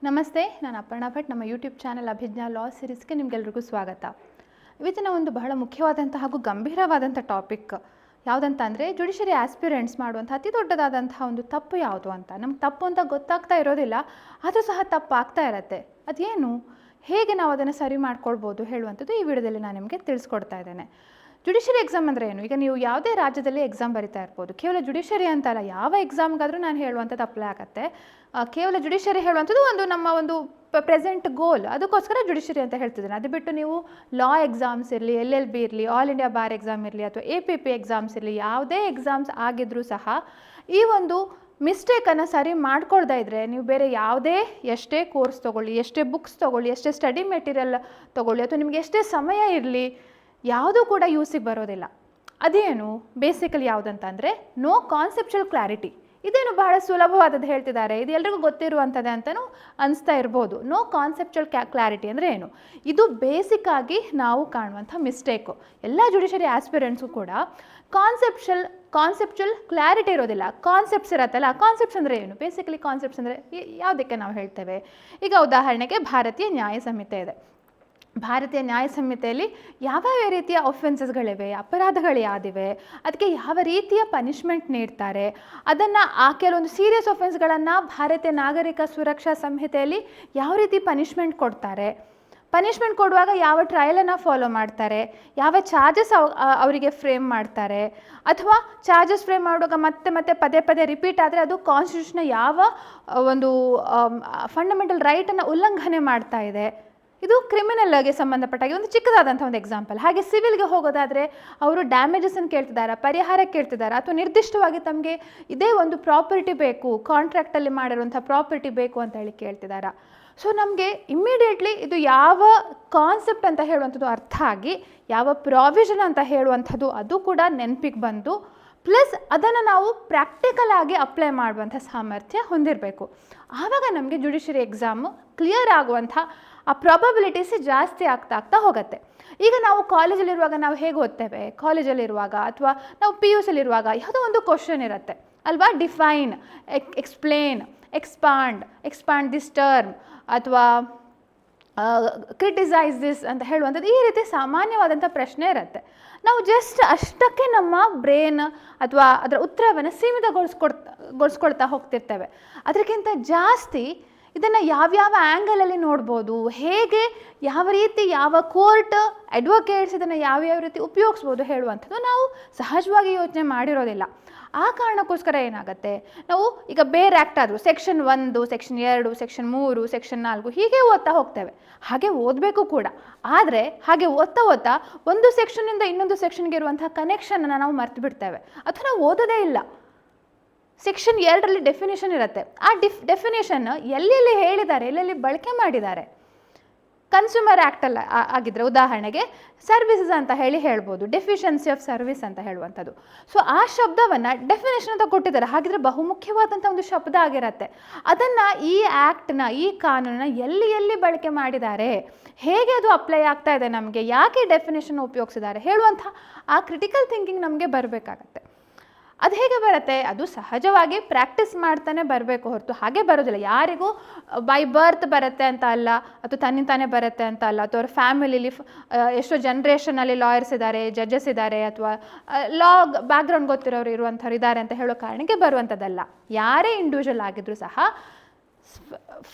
ನಮಸ್ತೆ, ನಾನು ಅಪರ್ಣಾ ಭಟ್. ನಮ್ಮ ಯೂಟ್ಯೂಬ್ ಚಾನಲ್ ಅಭಿಜ್ಞಾ ಲಾ ಸೀರೀಸ್ಗೆ ನಿಮಗೆಲ್ಲರಿಗೂ ಸ್ವಾಗತ. ಇವತ್ತಿನ ಒಂದು ಬಹಳ ಮುಖ್ಯವಾದಂಥ ಹಾಗೂ ಗಂಭೀರವಾದಂಥ ಟಾಪಿಕ್ ಯಾವುದಂತ ಅಂದರೆ, ಜುಡಿಷರಿ ಆಸ್ಪಿರೆಂಟ್ಸ್ ಮಾಡುವಂಥ ಅತಿ ದೊಡ್ಡದಾದಂಥ ಒಂದು ತಪ್ಪು ಯಾವುದು ಅಂತ. ನಮ್ಗೆ ತಪ್ಪು ಅಂತ ಗೊತ್ತಾಗ್ತಾ ಇರೋದಿಲ್ಲ, ಆದರೂ ಸಹ ತಪ್ಪು ಆಗ್ತಾ ಇರತ್ತೆ. ಅದೇನು, ಹೇಗೆ ನಾವು ಅದನ್ನು ಸರಿ ಮಾಡ್ಕೊಳ್ಬೋದು ಹೇಳುವಂಥದ್ದು ಈ ವಿಡಿಯೋದಲ್ಲಿ ನಾನು ನಿಮಗೆ ತಿಳಿಸ್ಕೊಡ್ತಾ ಇದ್ದೇನೆ. ಜುಡಿಷರಿ ಎಕ್ಸಾಮ್ ಅಂದರೆ ಏನು? ಈಗ ನೀವು ಯಾವುದೇ ರಾಜ್ಯದಲ್ಲಿ ಎಕ್ಸಾಮ್ ಬರಿತಾ ಇರ್ಬೋದು. ಕೇವಲ ಜುಡಿಷರಿ ಅಂತಲ್ಲ, ಯಾವ ಎಕ್ಸಾಮ್ಗಾದರೂ ನಾನು ಹೇಳುವಂಥದ್ದು ಅಪ್ಲೈ ಆಗುತ್ತೆ. ಕೇವಲ ಜುಡಿಷರಿ ಹೇಳುವಂಥದ್ದು ನಮ್ಮ ಒಂದು ಪ್ರೆಸೆಂಟ್ ಗೋಲ್, ಅದಕ್ಕೋಸ್ಕರ ಜುಡಿಷರಿ ಅಂತ ಹೇಳ್ತಿದ್ದೀನಿ. ಅದು ಬಿಟ್ಟು ನೀವು ಲಾ ಎಕ್ಸಾಮ್ಸ್ ಇರಲಿ, LLB ಇರಲಿ, ಆಲ್ ಇಂಡಿಯಾ ಬಾರ್ ಎಕ್ಸಾಮ್ ಇರಲಿ, ಅಥವಾ APP ಎಕ್ಸಾಮ್ಸ್ ಇರಲಿ, ಯಾವುದೇ ಎಕ್ಸಾಮ್ಸ್ ಆಗಿದ್ರೂ ಸಹ ಈ ಒಂದು ಮಿಸ್ಟೇಕನ್ನು ಸರಿ ಮಾಡ್ಕೊಳ್ತಾ ಇದ್ದರೆ ನೀವು ಬೇರೆ ಯಾವುದೇ ಎಷ್ಟೇ ಕೋರ್ಸ್ ತೊಗೊಳ್ಳಿ, ಎಷ್ಟೇ ಬುಕ್ಸ್ ತೊಗೊಳ್ಳಿ, ಎಷ್ಟೇ ಸ್ಟಡಿ ಮೆಟೀರಿಯಲ್ ತೊಗೊಳ್ಳಿ, ಅಥವಾ ನಿಮಗೆ ಎಷ್ಟೇ ಸಮಯ ಇರಲಿ, ಯಾವುದೂ ಕೂಡ ಯೂಸಿಗೆ ಬರೋದಿಲ್ಲ. ಅದೇನು ಬೇಸಿಕಲಿ ಯಾವುದಂತ ಅಂದರೆ, ನೋ ಕಾನ್ಸೆಪ್ಚುಯಲ್ ಕ್ಲಾರಿಟಿ. ಇದೇನು ಬಹಳ ಸುಲಭವಾದದ್ದು ಹೇಳ್ತಿದ್ದಾರೆ, ಇದು ಎಲ್ರಿಗೂ ಗೊತ್ತಿರುವಂಥದ್ದೇ ಅಂತಲೂ ಅನಿಸ್ತಾ ಇರ್ಬೋದು. ನೋ ಕಾನ್ಸೆಪ್ಚುಯಲ್ ಕ್ಲಾರಿಟಿ ಅಂದರೆ ಏನು? ಇದು ಬೇಸಿಕ್ಕಾಗಿ ನಾವು ಕಾಣುವಂಥ ಮಿಸ್ಟೇಕು. ಎಲ್ಲ ಜುಡಿಷರಿ ಆಸ್ಪಿರೆಂಟ್ಸು ಕೂಡ ಕಾನ್ಸೆಪ್ಚುಯಲ್ ಕ್ಲಾರಿಟಿ ಇರೋದಿಲ್ಲ. ಕಾನ್ಸೆಪ್ಟ್ಸ್ ಇರತ್ತಲ್ಲ, ಕಾನ್ಸೆಪ್ಟ್ಸ್ ಅಂದರೆ ಏನು? ಬೇಸಿಕಲಿ ಕಾನ್ಸೆಪ್ಟ್ಸ್ ಅಂದರೆ ಯಾವುದಕ್ಕೆ ನಾವು ಹೇಳ್ತೇವೆ? ಈಗ ಉದಾಹರಣೆಗೆ ಭಾರತೀಯ ನ್ಯಾಯ ಸಂಹಿತೆ ಇದೆ. ಭಾರತೀಯ ನ್ಯಾಯ ಸಂಹಿತೆಯಲ್ಲಿ ಯಾವ ರೀತಿಯ ಒಫೆನ್ಸಸ್ಗಳಿವೆ, ಅಪರಾಧಗಳು ಯಾವುದಿವೆ, ಅದಕ್ಕೆ ಯಾವ ರೀತಿಯ ಪನಿಷ್ಮೆಂಟ್ ನೀಡ್ತಾರೆ, ಅದನ್ನು ಕೆಲವೊಂದು ಸೀರಿಯಸ್ ಒಫೆನ್ಸ್ಗಳನ್ನು ಭಾರತೀಯ ನಾಗರಿಕ ಸುರಕ್ಷಾ ಸಂಹಿತೆಯಲ್ಲಿ ಯಾವ ರೀತಿ ಪನಿಷ್ಮೆಂಟ್ ಕೊಡ್ತಾರೆ, ಪನಿಷ್ಮೆಂಟ್ ಕೊಡುವಾಗ ಯಾವ ಟ್ರಯಲನ್ನು ಫಾಲೋ ಮಾಡ್ತಾರೆ, ಯಾವ ಚಾರ್ಜಸ್ ಅವರಿಗೆ ಫ್ರೇಮ್ ಮಾಡ್ತಾರೆ, ಅಥವಾ ಚಾರ್ಜಸ್ ಫ್ರೇಮ್ ಮಾಡುವಾಗ ಮತ್ತೆ ಪದೇ ರಿಪೀಟ್ ಆದರೆ ಅದು ಕಾನ್ಸ್ಟಿಟ್ಯೂಷನ್ನ ಯಾವ ಒಂದು ಫಂಡಮೆಂಟಲ್ ರೈಟನ್ನು ಉಲ್ಲಂಘನೆ ಮಾಡ್ತಾ ಇದೆ. ಇದು ಕ್ರಿಮಿನಲ್ಗೆ ಸಂಬಂಧಪಟ್ಟಾಗಿ ಒಂದು ಚಿಕ್ಕದಾದಂಥ ಒಂದು ಎಕ್ಸಾಂಪಲ್. ಹಾಗೆ ಸಿವಿಲ್ಗೆ ಹೋಗೋದಾದರೆ ಅವರು ಡ್ಯಾಮೇಜಸನ್ನು ಕೇಳ್ತಿದ್ದಾರೆ, ಪರಿಹಾರ ಕೇಳ್ತಿದ್ದಾರೆ, ಅಥವಾ ನಿರ್ದಿಷ್ಟವಾಗಿ ತಮಗೆ ಇದೇ ಒಂದು ಪ್ರಾಪರ್ಟಿ ಬೇಕು, ಕಾಂಟ್ರಾಕ್ಟಲ್ಲಿ ಮಾಡಿರುವಂಥ ಪ್ರಾಪರ್ಟಿ ಬೇಕು ಅಂತ ಹೇಳಿ ಕೇಳ್ತಿದ್ದಾರೆ. ಸೊ ನಮಗೆ ಇಮ್ಮಿಡಿಯೇಟ್ಲಿ ಇದು ಯಾವ ಕಾನ್ಸೆಪ್ಟ್ ಅಂತ ಹೇಳುವಂಥದ್ದು ಅರ್ಥ ಆಗಿ, ಯಾವ ಪ್ರಾವಿಷನ್ ಅಂತ ಹೇಳುವಂಥದ್ದು ಅದು ಕೂಡ ನೆನಪಿಗೆ ಬಂದು, ಪ್ಲಸ್ ಅದನ್ನು ನಾವು ಪ್ರಾಕ್ಟಿಕಲ್ ಆಗಿ ಅಪ್ಲೈ ಮಾಡುವಂಥ ಸಾಮರ್ಥ್ಯ ಹೊಂದಿರಬೇಕು. ಆವಾಗ ನಮಗೆ ಜುಡಿಷರಿ ಎಕ್ಸಾಮು ಕ್ಲಿಯರ್ ಆಗುವಂಥ ಆ ಪ್ರಾಬಬಿಲಿಟೀಸ್ ಜಾಸ್ತಿ ಆಗ್ತಾ ಹೋಗುತ್ತೆ. ಈಗ ನಾವು ಕಾಲೇಜಲ್ಲಿರುವಾಗ ನಾವು ಹೇಗೆ ಓದ್ತೇವೆ, ಕಾಲೇಜಲ್ಲಿರುವಾಗ ಅಥವಾ ನಾವು PUC ಯಲ್ಲಿರುವಾಗ ಯಾವುದೋ ಒಂದು ಕ್ವಶನ್ ಇರುತ್ತೆ ಅಲ್ವಾ, define, explain, expand this term, ಅಥವಾ ಕ್ರಿಟಿಸೈಸ್ ದಿಸ್ ಅಂತ ಹೇಳುವಂಥದ್ದು ಈ ರೀತಿ ಸಾಮಾನ್ಯವಾದಂಥ ಪ್ರಶ್ನೆ ಇರುತ್ತೆ. ನಾವು ಜಸ್ಟ್ ಅಷ್ಟಕ್ಕೆ ನಮ್ಮ ಬ್ರೈನ್ ಅಥವಾ ಅದರ ಉತ್ತರವನ್ನು ಸೀಮಿತಗೊಳಿಸ್ಕೊಳ್ತಾ ಹೋಗ್ತಿರ್ತೇವೆ. ಅದಕ್ಕಿಂತ ಜಾಸ್ತಿ ಇದನ್ನು ಯಾವ್ಯಾವ ಆ್ಯಂಗಲಲ್ಲಿ ನೋಡ್ಬೋದು, ಹೇಗೆ ಯಾವ ರೀತಿ ಯಾವ ಕೋರ್ಟ್ ಅಡ್ವೊಕೇಟ್ಸ್ ಇದನ್ನು ಯಾವ್ಯಾವ ರೀತಿ ಉಪಯೋಗಿಸ್ಬೋದು ಹೇಳುವಂಥದ್ದು ನಾವು ಸಹಜವಾಗಿ ಯೋಚನೆ ಮಾಡಿರೋದಿಲ್ಲ. ಆ ಕಾರಣಕ್ಕೋಸ್ಕರ ಏನಾಗುತ್ತೆ, ನಾವು ಈಗ ಬೇರೆ ಆ್ಯಕ್ಟ್ ಆದರೂ ಸೆಕ್ಷನ್ 1, ಸೆಕ್ಷನ್ 2, ಸೆಕ್ಷನ್ 3, ಸೆಕ್ಷನ್ 4 ಹೀಗೆ ಓದ್ತಾ ಹೋಗ್ತೇವೆ. ಹಾಗೆ ಓದಬೇಕು ಕೂಡ, ಆದರೆ ಹಾಗೆ ಓದ್ತಾ ಒಂದು ಸೆಕ್ಷನ್ನಿಂದ ಇನ್ನೊಂದು ಸೆಕ್ಷನ್ಗೆ ಇರುವಂಥ ಕನೆಕ್ಷನನ್ನು ನಾವು ಮರ್ತು ಬಿಡ್ತೇವೆ, ಅಥವಾ ನಾವು ಓದೋದೇ ಇಲ್ಲ. ಸೆಕ್ಷನ್ 2ರಲ್ಲಿ ಡೆಫಿನೇಷನ್ ಇರುತ್ತೆ. ಆ ಡೆಫಿನೇಷನ್ ಎಲ್ಲೆಲ್ಲಿ ಹೇಳಿದ್ದಾರೆ, ಎಲ್ಲೆಲ್ಲಿ ಬಳಕೆ ಮಾಡಿದ್ದಾರೆ. ಕನ್ಸ್ಯೂಮರ್ ಆ್ಯಕ್ಟಲ್ಲಿ ಆಗಿದ್ದರೆ ಉದಾಹರಣೆಗೆ ಸರ್ವಿಸಸ್ ಅಂತ ಹೇಳ್ಬೋದು, ಡೆಫಿಷಿಯನ್ಸಿ ಆಫ್ ಸರ್ವಿಸ್ ಅಂತ ಹೇಳುವಂಥದ್ದು. ಸೊ ಆ ಶಬ್ದವನ್ನು ಡೆಫಿನೇಷನ್ ಅಂತ ಕೊಟ್ಟಿದ್ದಾರೆ, ಹಾಗಿದ್ರೆ ಬಹುಮುಖ್ಯವಾದಂಥ ಒಂದು ಶಬ್ದ ಆಗಿರುತ್ತೆ. ಅದನ್ನು ಈ ಆ್ಯಕ್ಟ್ನ, ಈ ಕಾನೂನನ್ನ ಎಲ್ಲಿ ಬಳಕೆ ಮಾಡಿದ್ದಾರೆ, ಹೇಗೆ ಅದು ಅಪ್ಲೈ ಆಗ್ತಾ ಇದೆ, ನಮಗೆ ಯಾಕೆ ಡೆಫಿನೇಷನ್ ಉಪಯೋಗಿಸಿದ್ದಾರೆ ಹೇಳುವಂಥ ಆ ಕ್ರಿಟಿಕಲ್ ಥಿಂಕಿಂಗ್ ನಮಗೆ ಬರಬೇಕಾಗತ್ತೆ. ಅದು ಹೇಗೆ ಬರುತ್ತೆ? ಅದು ಸಹಜವಾಗಿ ಪ್ರಾಕ್ಟೀಸ್ ಮಾಡ್ತಾನೆ ಬರಬೇಕು ಹೊರತು ಹಾಗೆ ಬರೋದಿಲ್ಲ. ಯಾರಿಗೂ ಬೈ ಬರ್ತ್ ಬರುತ್ತೆ ಅಂತ ಅಲ್ಲ, ಅಥವಾ ತನ್ನಿಂತಾನೇ ಬರುತ್ತೆ ಅಂತ ಅಲ್ಲ, ಅಥವಾ ಅವ್ರ ಫ್ಯಾಮಿಲಿಲಿ ಎಷ್ಟೋ ಜನ್ರೇಷನಲ್ಲಿ ಲಾಯರ್ಸ್ ಇದ್ದಾರೆ, ಜಡ್ಜಸ್ ಇದ್ದಾರೆ, ಅಥವಾ ಲಾ ಬ್ಯಾಕ್ಗ್ರೌಂಡ್ ಗೊತ್ತಿರೋರು ಇರುವಂಥವ್ರು ಇದ್ದಾರೆ ಅಂತ ಹೇಳೋ ಕಾರಣಕ್ಕೆ ಬರುವಂಥದ್ದಲ್ಲ. ಯಾರೇ ಇಂಡಿವಿಜುವಲ್ ಆಗಿದ್ರೂ ಸಹ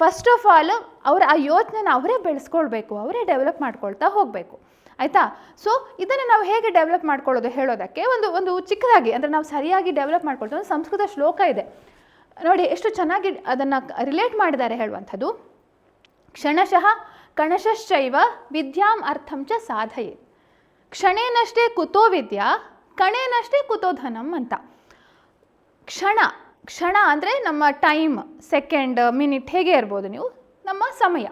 ಫಸ್ಟ್ ಆಫ್ ಆಲ್ ಅವರ ಆ ಯೋಚನೆನ ಅವರೇ ಬೆಳೆಸ್ಕೊಳ್ಬೇಕು, ಅವರೇ ಡೆವಲಪ್ ಮಾಡ್ಕೊಳ್ತಾ ಹೋಗಬೇಕು. ಆಯಿತಾ? ಸೊ ಇದನ್ನು ನಾವು ಹೇಗೆ ಡೆವಲಪ್ ಮಾಡ್ಕೊಳ್ಳೋದು ಹೇಳೋದಕ್ಕೆ ಒಂದು ಚಿಕ್ಕದಾಗಿ, ಅಂದರೆ ನಾವು ಸರಿಯಾಗಿ ಡೆವಲಪ್ ಮಾಡ್ಕೊಳ್ತೀವಿ. ಒಂದು ಸಂಸ್ಕೃತ ಶ್ಲೋಕ ಇದೆ ನೋಡಿ, ಎಷ್ಟು ಚೆನ್ನಾಗಿ ಅದನ್ನು ರಿಲೇಟ್ ಮಾಡಿದ್ದಾರೆ ಹೇಳುವಂಥದ್ದು. ಕ್ಷಣಶಃ ಕಣಶಶ್ಚೈವ ವಿದ್ಯಾಂ ಅರ್ಥಂ ಚ ಸಾಧಯೇ, ಕ್ಷಣೇನಷ್ಟೇ ಕುತೋ ವಿದ್ಯಾ, ಕಣೇನಷ್ಟೇ ಕುತೋ ಧನಂ ಅಂತ. ಕ್ಷಣ ಅಂದರೆ ನಮ್ಮ ಟೈಮ್, ಸೆಕೆಂಡ್, ಮಿನಿಟ್ ಹೇಗೆ ಇರ್ಬೋದು ನೀವು, ನಮ್ಮ ಸಮಯ.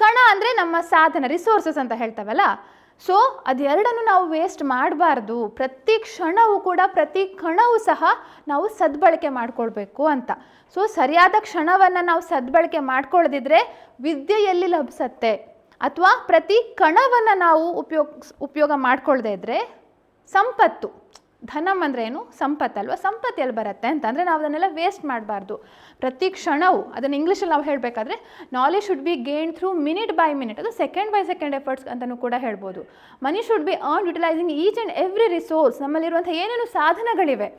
ಕಣ ಅಂದರೆ ನಮ್ಮ ಸಾಧನ, ರಿಸೋರ್ಸಸ್ ಅಂತ ಹೇಳ್ತೇವಲ್ಲ. ಸೊ ಅದೆರಡನ್ನು ನಾವು ವೇಸ್ಟ್ ಮಾಡಬಾರ್ದು. ಪ್ರತಿ ಕಣವೂ ಸಹ ನಾವು ಸದ್ಬಳಕೆ ಮಾಡ್ಕೊಳ್ಬೇಕು ಅಂತ. ಸೊ ಸರಿಯಾದ ಕ್ಷಣವನ್ನು ನಾವು ಸದ್ಬಳಕೆ ಮಾಡ್ಕೊಳ್ಳದಿದ್ರೆ ವಿದ್ಯೆ ಎಲ್ಲಿ ಲಭಿಸತ್ತೆ, ಅಥವಾ ಪ್ರತಿ ಕಣವನ್ನು ನಾವು ಉಪಯೋಗ ಮಾಡ್ಕೊಳ್ಳದೇ ಇದ್ದರೆ ಸಂಪತ್ತು, ಧನಂ ಅಂದರೆ ಏನು? ಸಂಪತ್ತಲ್ವ. ಸಂಪತ್ತು ಎಲ್ಲಿ ಬರುತ್ತೆ ಅಂತಂದರೆ ನಾವು ಅದನ್ನೆಲ್ಲ ವೇಸ್ಟ್ ಮಾಡಬಾರ್ದು. ಪ್ರತಿ ಕ್ಷಣವೂ ಅದನ್ನು ಇಂಗ್ಲೀಷಲ್ಲಿ ನಾವು ಹೇಳಬೇಕಾದ್ರೆ knowledge should be gain through minute by minute, ಅದು ಸೆಕೆಂಡ್ ಬೈ ಸೆಕೆಂಡ್ ಎಫರ್ಟ್ಸ್ ಅಂತಲೂ ಕೂಡ ಹೇಳ್ಬೋದು. Money should be earn utilising each and every resource. ನಮ್ಮಲ್ಲಿರುವಂಥ ಏನೇನು ಸಾಧನಗಳಿವೆ,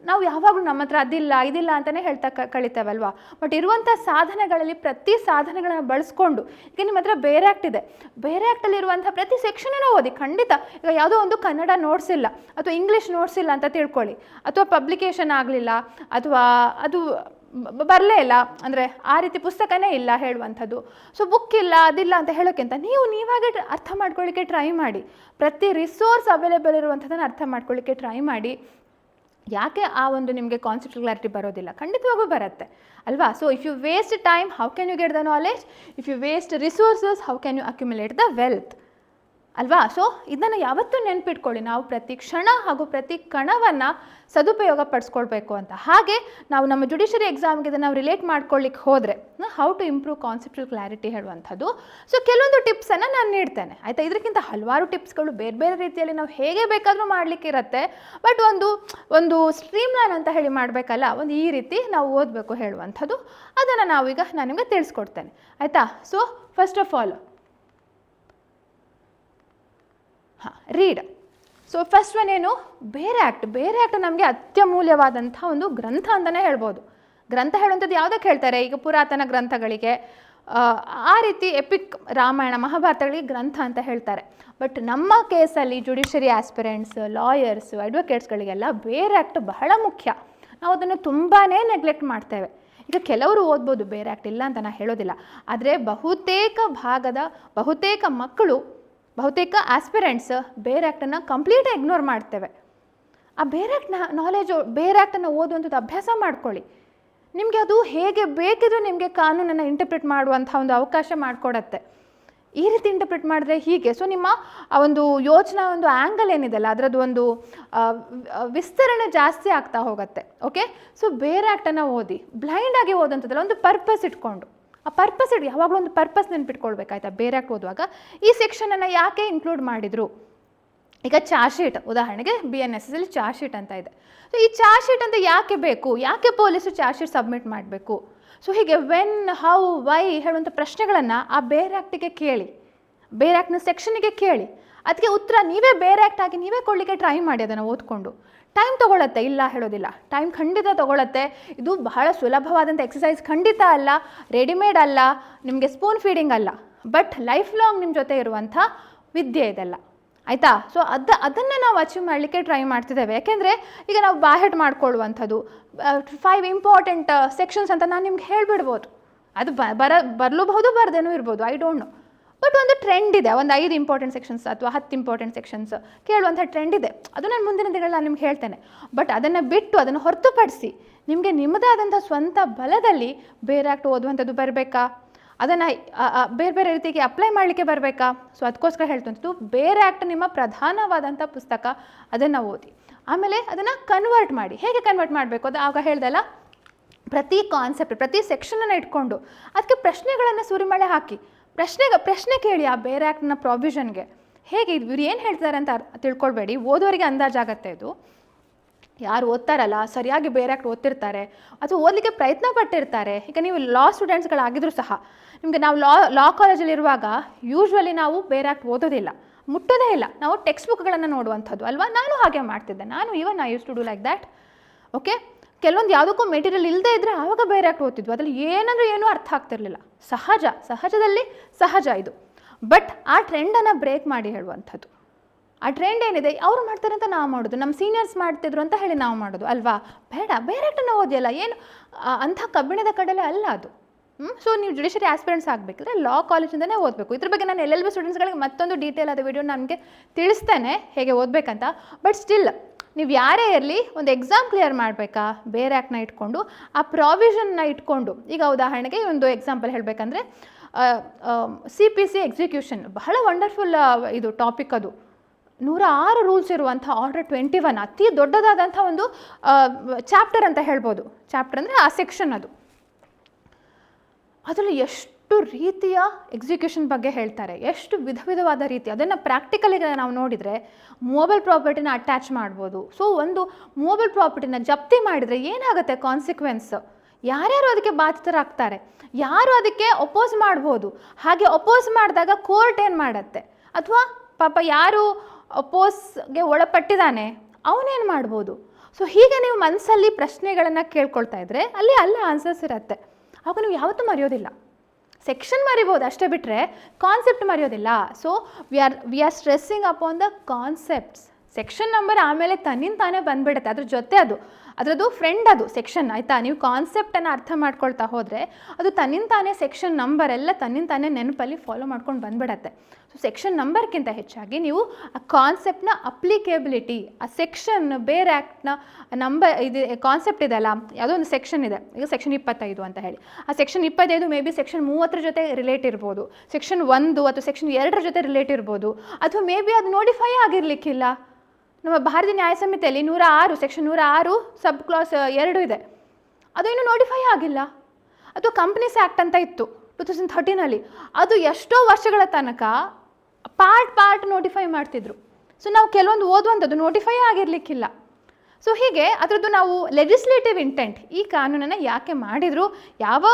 ನಾವು ಯಾವಾಗಲೂ ನಮ್ಮ ಹತ್ರ ಅದಿಲ್ಲ ಇದಿಲ್ಲ ಅಂತಲೇ ಹೇಳ್ತಾ ಕಳಿತೇವಲ್ವಾ. ಬಟ್ ಇರುವಂಥ ಸಾಧನಗಳಲ್ಲಿ ಪ್ರತಿ ಸಾಧನಗಳನ್ನು ಬಳಸ್ಕೊಂಡು, ಈಗ ನಿಮ್ಮ ಹತ್ರ ಬೇರೆ ಆ್ಯಕ್ಟ್ ಇದೆ, ಬೇರೆ ಆ್ಯಕ್ಟಲ್ಲಿರುವಂಥ ಪ್ರತಿ ಸೆಕ್ಷನನ್ನು ಓದಿ. ಖಂಡಿತ ಈಗ ಯಾವುದೋ ಒಂದು ಕನ್ನಡ ನೋಟ್ಸ್ ಇಲ್ಲ ಅಥವಾ ಇಂಗ್ಲೀಷ್ ನೋಟ್ಸ್ ಇಲ್ಲ ಅಂತ ತಿಳ್ಕೊಳ್ಳಿ, ಅಥವಾ ಪಬ್ಲಿಕೇಶನ್ ಆಗಲಿಲ್ಲ ಅಥವಾ ಅದು ಬರಲೇ ಇಲ್ಲ ಅಂದರೆ ಆ ರೀತಿ ಪುಸ್ತಕನೇ ಇಲ್ಲ ಹೇಳುವಂಥದ್ದು, ಸೊ ಬುಕ್ ಇಲ್ಲ ಅದಿಲ್ಲ ಅಂತ ಹೇಳೋಕ್ಕಿಂತ ನೀವಾಗೇ ಅರ್ಥ ಮಾಡ್ಕೊಳ್ಳಿಕ್ಕೆ ಟ್ರೈ ಮಾಡಿ. ಪ್ರತಿ ರಿಸೋರ್ಸ್ ಅವೈಲೇಬಲ್ ಇರುವಂಥದ್ದನ್ನು ಅರ್ಥ ಮಾಡ್ಕೊಳ್ಳಿಕ್ಕೆ ಟ್ರೈ ಮಾಡಿ. ಯಾಕೆ ಆ ಒಂದು ನಿಮಗೆ ಕಾನ್ಸೆಪ್ಟ್ ಕ್ಲಾರಿಟಿ ಬರೋದಿಲ್ಲ? ಖಂಡಿತವಾಗೂ ಬರುತ್ತೆ ಅಲ್ವಾ. So if you waste time, how can you get the knowledge? If you waste resources, how can you accumulate the wealth ಅಲ್ವಾ. ಸೊ ಇದನ್ನು ಯಾವತ್ತೂ ನೆನ್ಪಿಟ್ಕೊಳ್ಳಿ, ನಾವು ಪ್ರತಿ ಕ್ಷಣ ಹಾಗೂ ಪ್ರತಿ ಕಣವನ್ನು ಸದುಪಯೋಗ ಪಡಿಸ್ಕೊಳ್ಬೇಕು ಅಂತ. ಹಾಗೆ ನಾವು ನಮ್ಮ ಜುಡಿಷರಿ ಎಕ್ಸಾಮ್ಗೆ ಇದನ್ನು ನಾವು ರಿಲೇಟ್ ಮಾಡ್ಕೊಳ್ಳಿಕ್ಕೆ ಹೋದರೆ ಹೌ ಟು ಇಂಪ್ರೂವ್ ಕಾನ್ಸೆಪ್ಟುವಲ್ ಕ್ಲಾರಿಟಿ ಹೇಳುವಂಥದ್ದು. ಸೊ ಕೆಲವೊಂದು ಟಿಪ್ಸನ್ನು ನಾನು ನೀಡ್ತೇನೆ ಆಯಿತಾ. ಇದಕ್ಕಿಂತ ಹಲವಾರು ಟಿಪ್ಸ್ಗಳು ಬೇರೆ ಬೇರೆ ರೀತಿಯಲ್ಲಿ ನಾವು ಹೇಗೆ ಬೇಕಾದರೂ ಮಾಡಲಿಕ್ಕಿರುತ್ತೆ. ಬಟ್ ಒಂದು ಸ್ಟ್ರೀಮ್ಲೈನ್ ಅಂತ ಹೇಳಿ ಮಾಡಬೇಕಲ್ಲ, ಒಂದು ಈ ರೀತಿ ನಾವು ಓದಬೇಕು ಹೇಳುವಂಥದ್ದು. ಅದನ್ನು ನಾವೀಗ ನಾನು ನಿಮಗೆ ತಿಳಿಸ್ಕೊಡ್ತೇನೆ ಆಯಿತಾ. So first of all read. So first one ಏನು? ಬೇರೆ ಆ್ಯಕ್ಟ್. ಬೇರೆ ಆ್ಯಕ್ಟ್ ನಮಗೆ ಅತ್ಯಮೂಲ್ಯವಾದಂಥ ಒಂದು ಗ್ರಂಥ ಅಂತಲೇ ಹೇಳ್ಬೋದು. ಗ್ರಂಥ ಹೇಳುವಂಥದ್ದು ಯಾವುದಕ್ಕೆ ಹೇಳ್ತಾರೆ? ಈಗ ಪುರಾತನ ಗ್ರಂಥಗಳಿಗೆ, ಆ ರೀತಿ ಎಪಿಕ್ ರಾಮಾಯಣ ಮಹಾಭಾರತಗಳಿಗೆ ಗ್ರಂಥ ಅಂತ ಹೇಳ್ತಾರೆ. ಬಟ್ ನಮ್ಮ ಕೇಸಲ್ಲಿ ಜುಡಿಷರಿ ಆಸ್ಪಿರೆಂಟ್ಸ್, ಲಾಯರ್ಸ್, ಅಡ್ವೊಕೇಟ್ಸ್ಗಳಿಗೆಲ್ಲ ಬೇರೆ ಆ್ಯಕ್ಟ್ ಬಹಳ ಮುಖ್ಯ. ನಾವು ಅದನ್ನು ತುಂಬಾ ನೆಗ್ಲೆಕ್ಟ್ ಮಾಡ್ತೇವೆ. ಈಗ ಕೆಲವರು ಓದ್ಬೋದು, ಬೇರೆ ಆ್ಯಕ್ಟ್ ಇಲ್ಲ ಅಂತ ನಾನು ಹೇಳೋದಿಲ್ಲ, ಆದರೆ ಬಹುತೇಕ ಮಕ್ಕಳು, ಬಹುತೇಕ ಆಸ್ಪಿರೆಂಟ್ಸ್ ಬೇರೆ ಆ್ಯಕ್ಟನ್ನು ಕಂಪ್ಲೀಟಾಗಿ ಇಗ್ನೋರ್ ಮಾಡ್ತೇವೆ. ಆ ಬೇರೆ ಆ್ಯಕ್ಟ್ನ ನಾಲೆಜು, ಬೇರೆ ಆ್ಯಕ್ಟನ್ನು ಓದುವಂಥದ್ದು ಅಭ್ಯಾಸ ಮಾಡ್ಕೊಳ್ಳಿ. ನಿಮಗೆ ಅದು ಹೇಗೆ ಬೇಕಿದ್ರೂ ನಿಮಗೆ ಕಾನೂನನ್ನು ಇಂಟರ್ಪ್ರಿಟ್ ಮಾಡುವಂಥ ಒಂದು ಅವಕಾಶ ಮಾಡಿಕೊಡತ್ತೆ. ಈ ರೀತಿ ಇಂಟರ್ಪ್ರಿಟ್ ಮಾಡಿದ್ರೆ ಹೀಗೆ. ಸೊ ನಿಮ್ಮ ಆ ಒಂದು ಯೋಚನಾ ಒಂದು ಆ್ಯಂಗಲ್ ಏನಿದೆಲ್ಲ ಅದರದ್ದು ಒಂದು ವಿಸ್ತರಣೆ ಜಾಸ್ತಿ ಆಗ್ತಾ ಹೋಗುತ್ತೆ. ಓಕೆ, ಸೊ ಬೇರೆ ಆ್ಯಕ್ಟನ್ನು ಓದಿ, ಬ್ಲೈಂಡಾಗಿ ಓದಂಥದ್ದಲ್ಲ, ಒಂದು ಪರ್ಪಸ್ ಇಟ್ಕೊಂಡು. ಆ ಪರ್ಪಸ್ ಯಾವಾಗಲೂ ಒಂದು ಪರ್ಪಸ್ ನೆನ್ಪಿಟ್ಕೊಳ್ಬೇಕಾಯ್ತಾ. ಬೇರೆ ಆ್ಯಕ್ಟ್ ಓದುವಾಗ ಈ ಸೆಕ್ಷನನ್ನು ಯಾಕೆ ಇನ್ಕ್ಲೂಡ್ ಮಾಡಿದರು? ಈಗ ಚಾರ್ಜ್ ಶೀಟ್ ಉದಾಹರಣೆಗೆ BNSSಲ್ಲಿ ಚಾರ್ಜ್ ಶೀಟ್ ಅಂತ ಇದೆ. ಸೊ ಈ ಚಾರ್ಜ್ ಶೀಟ್ ಅಂತ ಯಾಕೆ ಬೇಕು? ಯಾಕೆ ಪೊಲೀಸರು ಚಾರ್ಜ್ ಶೀಟ್ ಸಬ್ಮಿಟ್ ಮಾಡಬೇಕು? ಸೊ ಹೀಗೆ ವೆನ್, ಹೌ, ವೈ ಹೇಳುವಂಥ ಪ್ರಶ್ನೆಗಳನ್ನು ಆ ಬೇರೆ ಆ್ಯಕ್ಟಿಗೆ ಕೇಳಿ, ಬೇರೆ ಆ್ಯಕ್ಟ್ನ ಸೆಕ್ಷನಿಗೆ ಕೇಳಿ. ಅದಕ್ಕೆ ಉತ್ತರ ನೀವೇ ಬೇರೆ ಆ್ಯಕ್ಟ್ ಆಗಿ ನೀವೇ ಕೊಡಲಿಕ್ಕೆ ಟ್ರೈ ಮಾಡಿ. ಅದನ್ನು ಓದ್ಕೊಂಡು ಟೈಮ್ ತೊಗೊಳತ್ತೆ, ಇಲ್ಲ ಹೇಳೋದಿಲ್ಲ, ಟೈಮ್ ಖಂಡಿತ ತೊಗೊಳತ್ತೆ. ಇದು ಬಹಳ ಸುಲಭವಾದಂಥ ಎಕ್ಸಸೈಸ್ ಖಂಡಿತ ಅಲ್ಲ, ರೆಡಿಮೇಡ್ ಅಲ್ಲ, ನಿಮಗೆ ಸ್ಪೂನ್ ಫೀಡಿಂಗ್ ಅಲ್ಲ, ಬಟ್ ಲೈಫ್ ಲಾಂಗ್ ನಿಮ್ಮ ಜೊತೆ ಇರುವಂಥ ವಿದ್ಯೆ ಇದೆಲ್ಲ ಆಯಿತಾ. ಸೊ ಅದನ್ನು ನಾವು ಅಚೀವ್ ಮಾಡಲಿಕ್ಕೆ ಟ್ರೈ ಮಾಡ್ತಿದ್ದೇವೆ. ಯಾಕೆಂದರೆ ಈಗ ನಾವು ಬಾಹೆಟ್ ಮಾಡ್ಕೊಳ್ಳುವಂಥದ್ದು 5 ಇಂಪಾರ್ಟೆಂಟ್ ಸೆಕ್ಷನ್ಸ್ ಅಂತ ನಾನು ನಿಮ್ಗೆ ಹೇಳಿಬಿಡ್ಬೋದು. ಅದು ಬರಲೂಬಹುದು, ಬರದೇನೂ ಇರ್ಬೋದು, ಐ ಡೋಂಟ್ ನೋ. ಬಟ್ ಒಂದು ಟ್ರೆಂಡ್ ಇದೆ, ಒಂದು 5 ಇಂಪಾರ್ಟೆಂಟ್ ಸೆಕ್ಷನ್ಸ್ ಅಥವಾ 10 ಇಂಪಾರ್ಟೆಂಟ್ ಸೆಕ್ಷನ್ಸ್ ಕೇಳುವಂಥ ಟ್ರೆಂಡ್ ಇದೆ. ಅದು ನಾನು ಮುಂದಿನ ದಿನಗಳಲ್ಲಿ ನಾನು ನಿಮ್ಗೆ ಹೇಳ್ತೇನೆ. ಬಟ್ ಅದನ್ನು ಬಿಟ್ಟು, ಅದನ್ನು ಹೊರತುಪಡಿಸಿ ನಿಮಗೆ ನಿಮ್ಮದಾದಂಥ ಸ್ವಂತ ಬಲದಲ್ಲಿ ಬೇರೆ ಆ್ಯಕ್ಟ್ ಓದುವಂಥದ್ದು ಬರಬೇಕಾ, ಅದನ್ನು ಬೇರೆ ಬೇರೆ ರೀತಿಗೆ ಅಪ್ಲೈ ಮಾಡಲಿಕ್ಕೆ ಬರಬೇಕಾ. ಸೊ ಅದಕ್ಕೋಸ್ಕರ ಹೇಳ್ತಂಥದ್ದು ಬೇರೆ ಆ್ಯಕ್ಟ್ ನಿಮ್ಮ ಪ್ರಧಾನವಾದಂಥ ಪುಸ್ತಕ, ಅದನ್ನು ಓದಿ. ಆಮೇಲೆ ಅದನ್ನು ಕನ್ವರ್ಟ್ ಮಾಡಿ. ಹೇಗೆ ಕನ್ವರ್ಟ್ ಮಾಡಬೇಕು ಅದು ಆಗ ಹೇಳ್ದಲ್ಲ, ಪ್ರತಿ ಕಾನ್ಸೆಪ್ಟ್, ಪ್ರತಿ ಸೆಕ್ಷನನ್ನು ಇಟ್ಕೊಂಡು ಅದಕ್ಕೆ ಪ್ರಶ್ನೆಗಳನ್ನು ಸುರಿಮಳೆ ಹಾಕಿ, ಪ್ರಶ್ನೆ ಕೇಳಿ ಆ ಬೇರೆ ಆ್ಯಕ್ಟ್ನ ಪ್ರಾವಿಷನ್ಗೆ. ಹೇಗೆ ಇವ್ರು ಏನು ಹೇಳ್ತಾರೆ ಅಂತ ತಿಳ್ಕೊಳ್ಬೇಡಿ, ಓದೋರಿಗೆ ಅಂದಾಜಾಗತ್ತೆ. ಇದು ಯಾರು ಓದ್ತಾರಲ್ಲ, ಸರಿಯಾಗಿ ಬೇರೆ ಆ್ಯಕ್ಟ್ ಓದ್ತಿರ್ತಾರೆ ಅಥವಾ ಓದಲಿಕ್ಕೆ ಪ್ರಯತ್ನ ಪಟ್ಟಿರ್ತಾರೆ. ಈಗ ನೀವು ಲಾ ಸ್ಟೂಡೆಂಟ್ಸ್ಗಳಾಗಿದ್ರೂ ಸಹ ನಿಮಗೆ ನಾವು ಲಾ ಕಾಲೇಜಲ್ಲಿರುವಾಗ ಯೂಶ್ವಲಿ ನಾವು ಬೇರೆ ಆ್ಯಕ್ಟ್ ಓದೋದಿಲ್ಲ, ಮುಟ್ಟೋದೇ ಇಲ್ಲ, ನಾವು ಟೆಕ್ಸ್ಟ್ ಬುಕ್ಗಳನ್ನು ನೋಡುವಂಥದ್ದು ಅಲ್ವಾ. ನಾನು ಹಾಗೆ ಮಾಡ್ತಿದ್ದೆ, I use to do like that. Okay, ಕೆಲವೊಂದು ಯಾವುದಕ್ಕೂ ಮೆಟೀರಿಯಲ್ ಇಲ್ಲದೇ ಇದ್ದರೆ ಆವಾಗ ಬೇರೆ ಆ್ಯಕ್ಟ್ ಓದ್ತಿದ್ವು, ಅದರಲ್ಲಿ ಏನೂ ಅರ್ಥ ಆಗ್ತಿರ್ಲಿಲ್ಲ. ಸಹಜದಲ್ಲಿ ಸಹಜ ಇದು. ಬಟ್ ಆ ಟ್ರೆಂಡನ್ನು ಬ್ರೇಕ್ ಮಾಡಿ ಹೇಳುವಂಥದ್ದು. ಆ ಟ್ರೆಂಡ್ ಏನಿದೆ, ಅವ್ರು ಮಾಡ್ತಾರೆ ಅಂತ ನಾವು ಮಾಡೋದು, ನಮ್ಮ ಸೀನಿಯರ್ಸ್ ಮಾಡ್ತಿದ್ರು ಅಂತ ಹೇಳಿ ನಾವು ಮಾಡೋದು ಅಲ್ವಾ. ಬೇಡ, ಬೇರೆ ಆ್ಯಕ್ಟನ್ನು ಓದಿಯಲ್ಲ, ಏನು ಅಂಥ ಕಬ್ಬಿಣದ ಕಡಲೆ ಅಲ್ಲ ಅದು. ಸೊ ನೀವು ಜುಡಿಷರಿ ಆಸ್ಪಿರೆಂಟ್ಸ್ ಆಗಬೇಕಿದ್ರೆ ಲಾ ಕಾಲೇಜಿಂದನೇ ಓದಬೇಕು. ಇದ್ರ ಬಗ್ಗೆ ನಾನು LLB ಸ್ಟೂಡೆಂಟ್ಸ್ಗಳಿಗೆ ಮತ್ತೊಂದು ಡೀಟೇಲ್ ಆದ ವಿಡಿಯೋ ನನಗೆ ತಿಳಿಸ್ತೇನೆ ಹೇಗೆ ಓದಬೇಕಂತ. ಬಟ್ ಸ್ಟಿಲ್ ನೀವು ಯಾರೇ ಇರಲಿ, ಒಂದು ಎಕ್ಸಾಮ್ ಕ್ಲಿಯರ್ ಮಾಡಬೇಕಾ, ಬೇರೆ ಆ್ಯಕ್ಟ್ನ ಇಟ್ಕೊಂಡು, ಆ ಪ್ರಾವಿಷನ್ನ ಇಟ್ಕೊಂಡು. ಈಗ ಉದಾಹರಣೆಗೆ ಒಂದು ಎಕ್ಸಾಂಪಲ್ ಹೇಳಬೇಕಂದ್ರೆ CPC ಎಕ್ಸಿಕ್ಯೂಷನ್, ಬಹಳ ವಂಡರ್ಫುಲ್ ಇದು ಟಾಪಿಕ್. ಅದು 106 ರೂಲ್ಸ್ ಇರುವಂಥ ಆರ್ಡರ್ 21, ಅತಿ ದೊಡ್ಡದಾದಂಥ ಒಂದು ಚಾಪ್ಟರ್ ಅಂತ ಹೇಳ್ಬೋದು. ಚಾಪ್ಟರ್ ಅಂದರೆ ಆ ಸೆಕ್ಷನ್. ಅದರಲ್ಲಿ ಎಷ್ಟು ಎಷ್ಟು ರೀತಿಯ ಎಕ್ಸಿಕ್ಯೂಷನ್ ಬಗ್ಗೆ ಹೇಳ್ತಾರೆ, ಎಷ್ಟು ವಿಧ ವಿಧವಾದ ರೀತಿ. ಅದನ್ನು ಪ್ರಾಕ್ಟಿಕಲಿಗೆ ನಾವು ನೋಡಿದರೆ ಮೂವಬಲ್ ಪ್ರಾಪರ್ಟಿನ ಅಟ್ಯಾಚ್ ಮಾಡ್ಬೋದು. ಸೊ ಒಂದು ಮೂವಬಲ್ ಪ್ರಾಪರ್ಟಿನ ಜಪ್ತಿ ಮಾಡಿದರೆ ಏನಾಗುತ್ತೆ ಕಾನ್ಸಿಕ್ವೆನ್ಸ್, ಯಾರ್ಯಾರು ಅದಕ್ಕೆ ಬಾಧಿತರಾಗ್ತಾರೆ, ಯಾರು ಅದಕ್ಕೆ ಅಪೋಸ್ ಮಾಡ್ಬೋದು. ಹಾಗೆ ಅಪೋಸ್ ಮಾಡಿದಾಗ ಕೋರ್ಟ್ ಏನು ಮಾಡುತ್ತೆ, ಅಥವಾ ಪಾಪ ಯಾರು ಅಪೋಸ್ಗೆ ಒಳಪಟ್ಟಿದ್ದಾನೆ ಅವನೇನು ಮಾಡ್ಬೋದು. ಸೊ ಹೀಗೆ ನೀವು ಮನಸ್ಸಲ್ಲಿ ಪ್ರಶ್ನೆಗಳನ್ನು ಕೇಳ್ಕೊಳ್ತಾ ಇದ್ದರೆ ಅಲ್ಲಿ ಆನ್ಸರ್ಸ್ ಇರುತ್ತೆ. ಆವಾಗ ನೀವು ಯಾವತ್ತೂ ಮರೆಯೋದಿಲ್ಲ. ಸೆಕ್ಷನ್ ಮರಿಬೋದು ಅಷ್ಟೇ ಬಿಟ್ಟರೆ ಕಾನ್ಸೆಪ್ಟ್ ಮರೆಯೋದಿಲ್ಲ. So we are stressing upon the concepts. Section number ಆಮೇಲೆ ತನ್ನಿಂದ ತಾನೇ ಬಂದುಬಿಡುತ್ತೆ, ಅದ್ರ ಜೊತೆ ಅದರದ್ದು ಫ್ರೆಂಡ್ ಅದು ಸೆಕ್ಷನ್, ಆಯಿತಾ. ನೀವು ಕಾನ್ಸೆಪ್ಟನ್ನು ಅರ್ಥ ಮಾಡ್ಕೊಳ್ತಾ ಹೋದರೆ ಅದು ತನ್ನಿಂದ ತಾನೇ ಸೆಕ್ಷನ್ ನಂಬರ್ ಎಲ್ಲ ತನ್ನಿಂದ ತಾನೇ ನೆನಪಲ್ಲಿ ಫಾಲೋ ಮಾಡ್ಕೊಂಡು ಬಂದುಬಿಡತ್ತೆ. ಸೊ ಸೆಕ್ಷನ್ ನಂಬರ್ಗಿಂತ ಹೆಚ್ಚಾಗಿ ನೀವು ಆ ಕಾನ್ಸೆಪ್ಟ್ನ ಅಪ್ಲಿಕೇಬಿಲಿಟಿ, ಆ ಸೆಕ್ಷನ್ ಬೇರೆ ಆ್ಯಕ್ಟ್ನ ನಂಬರ್ ಇದು ಕಾನ್ಸೆಪ್ಟ್ ಇದೆಲ್ಲ, ಯಾವುದೋ ಒಂದು ಸೆಕ್ಷನ್ ಇದೆ, ಈಗ ಸೆಕ್ಷನ್ 25 ಅಂತ ಹೇಳಿ, ಆ ಸೆಕ್ಷನ್ 25 ಮೇ ಬಿ ಸೆಕ್ಷನ್ 30 ಜೊತೆ ರಿಲೇಟ್ ಇರ್ಬೋದು, ಸೆಕ್ಷನ್ 1 ಅಥವಾ ಸೆಕ್ಷನ್ 2 ಜೊತೆ ರಿಲೇಟ್ ಇರ್ಬೋದು, ಅಥವಾ ಮೇ ಬಿ ಅದು ನೋಡಿಫೈ ಆಗಿರಲಿಕ್ಕಿಲ್ಲ. ನಮ್ಮ ಭಾರತೀಯ ನ್ಯಾಯ ಸಂಹಿತೆಯಲ್ಲಿ 106 ಸೆಕ್ಷನ್ 106 ಸಬ್ ಕ್ಲಾಸ್ 2 ಇದೆ, ಅದು ಇನ್ನೂ ನೋಡಿಫೈ ಆಗಿಲ್ಲ. ಅಥವಾ ಕಂಪ್ನೀಸ್ ಆ್ಯಕ್ಟ್ ಅಂತ ಇತ್ತು 2013 ಅದು ಎಷ್ಟೋ ವರ್ಷಗಳ ತನಕ ಪಾರ್ಟ್ ನೋಟಿಫೈ ಮಾಡ್ತಿದ್ರು. ಸೊ ನಾವು ಕೆಲವೊಂದು ಓದುವಂಥದ್ದು ನೋಟಿಫೈ ಆಗಿರಲಿಕ್ಕಿಲ್ಲ. ಸೊ ಹೀಗೆ ಅದರದ್ದು ನಾವು ಲೆಜಿಸ್ಲೇಟಿವ್ ಇಂಟೆಂಟ್, ಈ ಕಾನೂನನ್ನು ಯಾಕೆ ಮಾಡಿದರು, ಯಾವ